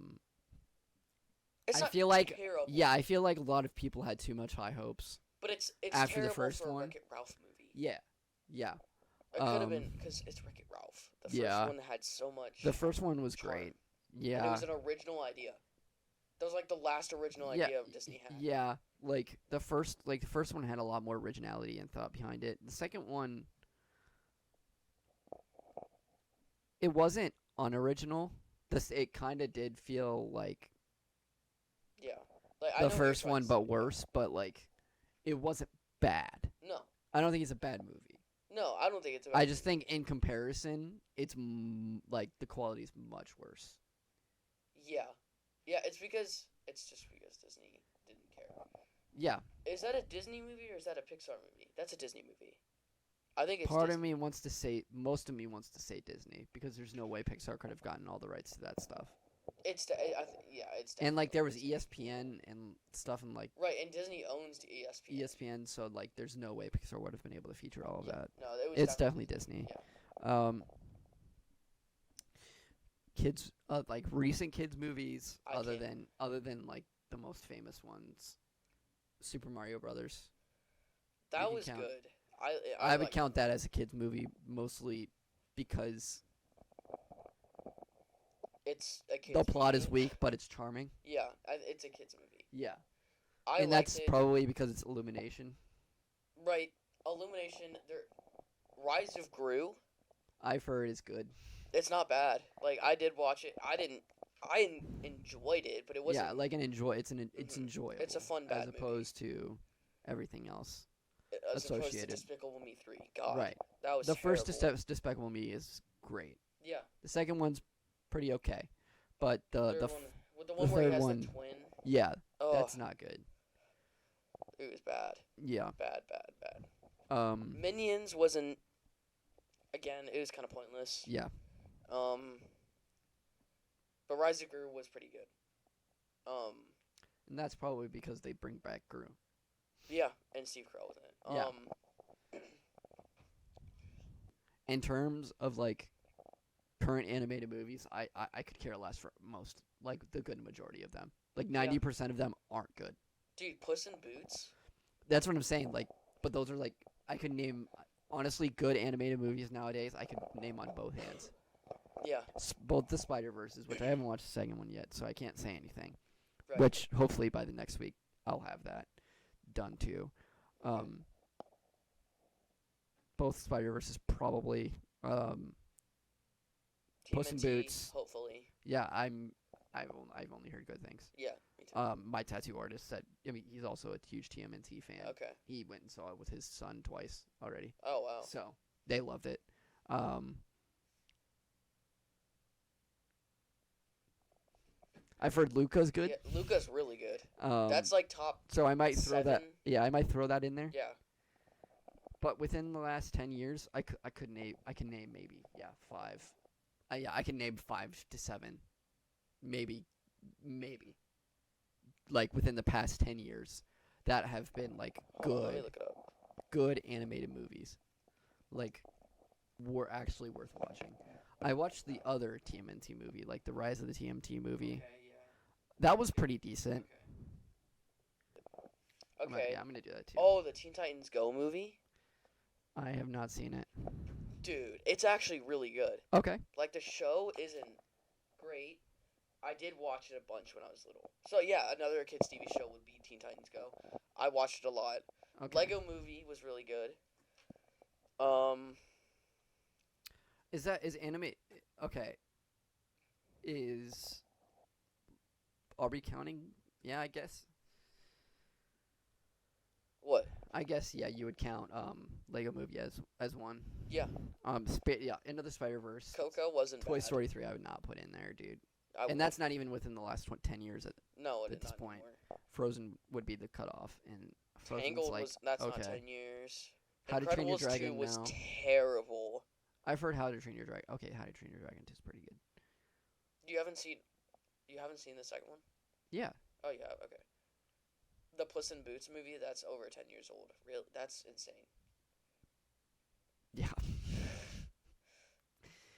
not feel like terrible. Yeah, I feel like a lot of people had too much high hopes. But it's after the terrible first for a one. Wreck-It Ralph movie. Yeah. Yeah. It could have been because it's Wreck-It Ralph. The first one had so much. The first one was charm. great. Yeah. And it was an original idea. That was like the last original idea Disney had. Yeah, like the first one had a lot more originality and thought behind it. The second one, it wasn't unoriginal. It kind of did feel like Like, I the know what you're first trying one, to but say. worse. But like, it wasn't bad. No, I don't think it's a bad movie. no, I don't think it's. A bad I just movie. think in comparison, it's like the quality is much worse. Yeah, it's just because Disney didn't care. Yeah. Is that a Disney movie or is that a Pixar movie? That's a Disney movie. I think it's Part Disney. of me wants to say, most of me wants to say Disney because there's no way Pixar could have gotten all the rights to that stuff. It's And like there was Disney. ESPN and stuff and like Right, and Disney owns the ESPN. ESPN, so like there's no way Pixar would have been able to feature all of that. No, it was It's definitely Disney. Kids like recent kids movies other than like the most famous ones, Super Mario Brothers. That can was count. good. I would count that as a kids movie mostly because it's a kids the plot is movie. weak, but it's charming. Yeah, it's a kids movie. Yeah, liked and that's it. probably because it's Illumination. Right, Illumination. Rise of Gru. I've heard is good. It's not bad. Like I did watch it. I enjoyed it, but it wasn't. Yeah, like it's enjoyable. It's a fun bad as opposed to everything else as opposed to associated. Despicable Me 3. God, Right. that was The first terrible. Despicable Me is great. Yeah. The second one's pretty okay, but the With the one where he third has one- the twin. yeah, Oh, that's not good. it was bad. Yeah. Bad. Minions wasn't. Again, it was kind of pointless. Yeah. But Rise of Gru was pretty good. And that's probably because they bring back Gru. Yeah, and Steve Carell was in it. Yeah. In terms of like current animated movies, I could care less for most, like the good majority of them. Like 90% of them aren't good. Dude, Puss in Boots. That's what I'm saying. Like, but those are like I could name honestly good animated movies nowadays. I could name on both hands. Yeah. Both the Spider-Verses, which I haven't watched the second one yet, so I can't say anything. Right. Which hopefully by the next week I'll have that done too. Both Spider-Verses probably. Puss in TMNT, Boots. Hopefully. Yeah, I've only heard good things. Yeah, me too. My tattoo artist said. I mean, he's also a huge TMNT fan. Okay. He went and saw it with his son twice already. Oh wow. So they loved it. I've heard Luca's good. Yeah, Luca's really good. Um, That's like top so I might throw that. 7. Yeah, I might throw that in there. Yeah. But within the last 10 years, I can name maybe 5. Yeah, I can name 5 to 7, maybe, like within the past 10 years, that have been like Hold on, let me look it up. good animated movies, like were actually worth watching. I watched the other TMNT movie, like the Rise of the TMT movie. Okay, yeah. That was pretty decent. Okay. I'm gonna do that too. Oh, the Teen Titans Go movie? I have not seen it. Dude, it's actually really good. Okay. Like, the show isn't great. I did watch it a bunch when I was little. So, yeah, another kids' TV show would be Teen Titans Go. I watched it a lot. Okay. Lego movie was really good. Is anime okay? Are we counting? Yeah, I guess. What? I guess you would count Lego Movie as one. Yeah. Into the Spider-Verse. Coco wasn't Toy bad. Story 3 I would not put in there, dude. I And that's not even within the last 10 years no, it at is this not point. anymore. Frozen would be the cutoff, and Frozen's Tangled like that's okay. not 10 years. How to Train Your Incredibles Dragon 2 was now. terrible. I've heard How to Train Your Dragon. Okay, How to Train Your Dragon 2 is pretty good. You haven't seen the second one? Yeah. Oh yeah, okay. The Puss in Boots movie, that's over 10 years old. Really, that's insane. Yeah.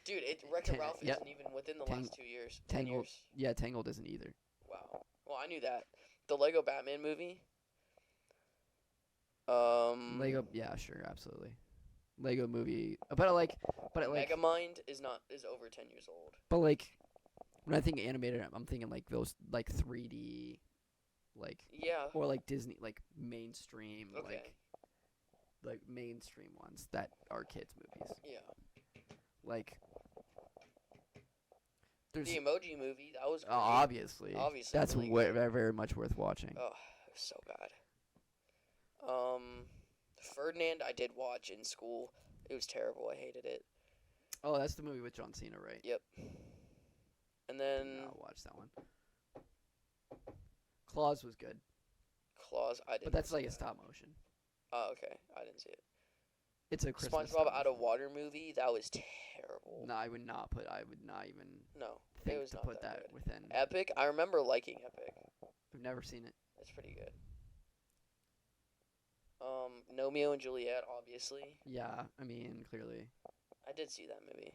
Dude, Wreck-It Ralph yep. isn't even within the last 2 years. 10 Tangled. years. Yeah, Tangled isn't either. Wow. Well, I knew that. The Lego Batman movie. Lego. Yeah, sure, absolutely. Lego Movie, but like Megamind is over 10 years old. But like, when I think animated, I'm thinking like those like 3D, like Yeah. or like Disney, like mainstream, Okay. like mainstream ones that are kids movies. Yeah. Like, there's The Emoji movie, that was great. obviously that's really very, very much worth watching. Oh, it was so bad. Ferdinand, I did watch in school. It was terrible. I hated it. Oh, that's the movie with John Cena, right? Yep. And then I'll watch that one. Claws was good, Claus, I didn't. but that's see like a that. stop motion. Oh, okay. I didn't see it. It's a Christmas SpongeBob stop Out of motion. Water movie, that was terrible. No, I would not even No, it think was to not put that good. within. Epic, I remember liking Epic. I've never seen it. It's pretty good. Romeo and Juliet, obviously. Yeah, I mean, clearly. I did see that movie,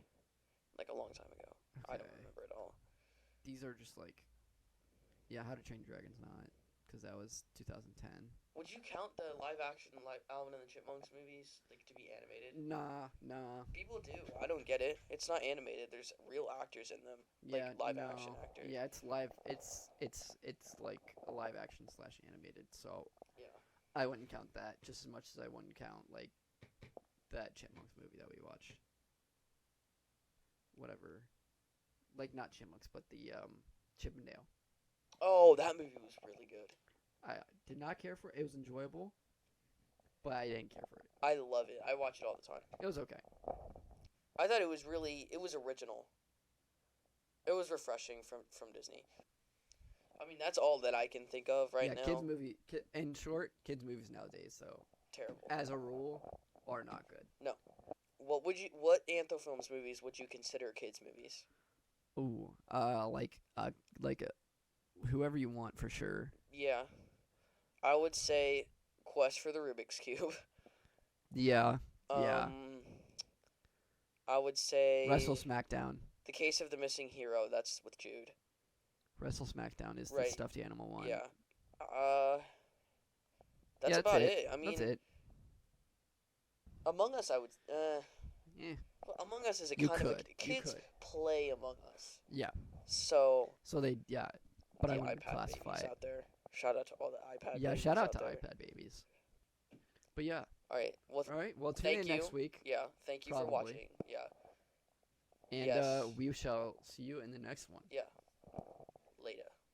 like a long time ago. I don't Okay. remember it all. These are just like, yeah, How to Train Your Dragon's not, because that was 2010. Would you count the live-action Alvin and the Chipmunks movies like to be animated? Nah. People do. I don't get it. It's not animated. There's real actors in them, Yeah, like live-action actors. Yeah, it's live. It's like a live action / animated. So Yeah. I wouldn't count that just as much as I wouldn't count like that Chipmunks movie that we watched. Whatever, like not Chipmunks, but the Chippendale. Oh, that movie was really good. I did not care for it. It was enjoyable, but I didn't care for it. I love it. I watch it all the time. It was okay. I thought it was original. It was refreshing from Disney. I mean, that's all that I can think of right now. Kids movie. In short, kids movies nowadays, so Terrible. as a rule, are not good. No. What Anthofilms movies would you consider kids movies? Ooh, whoever you want for sure. Yeah. I would say Quest for the Rubik's Cube. Yeah. Yeah. I would say Wrestle Smackdown. The Case of the Missing Hero. That's with Jude. Wrestle Smackdown is the Right. stuffed animal one. Yeah. That's Yeah, about it. I mean, that's it. Among Us, I would. Yeah. Well, Among Us is a You kind of could. a, kids play Among Us. Yeah. So So they but the I wouldn't iPad classify babies it. out there. Shout out to all the iPad. Yeah, babies shout out to there. iPad babies. But yeah. All right. Well, All right. Well, tune thank in you. next week. Yeah. Thank you for Probably. watching. Yeah. And Yes. we shall see you in the next one. Yeah.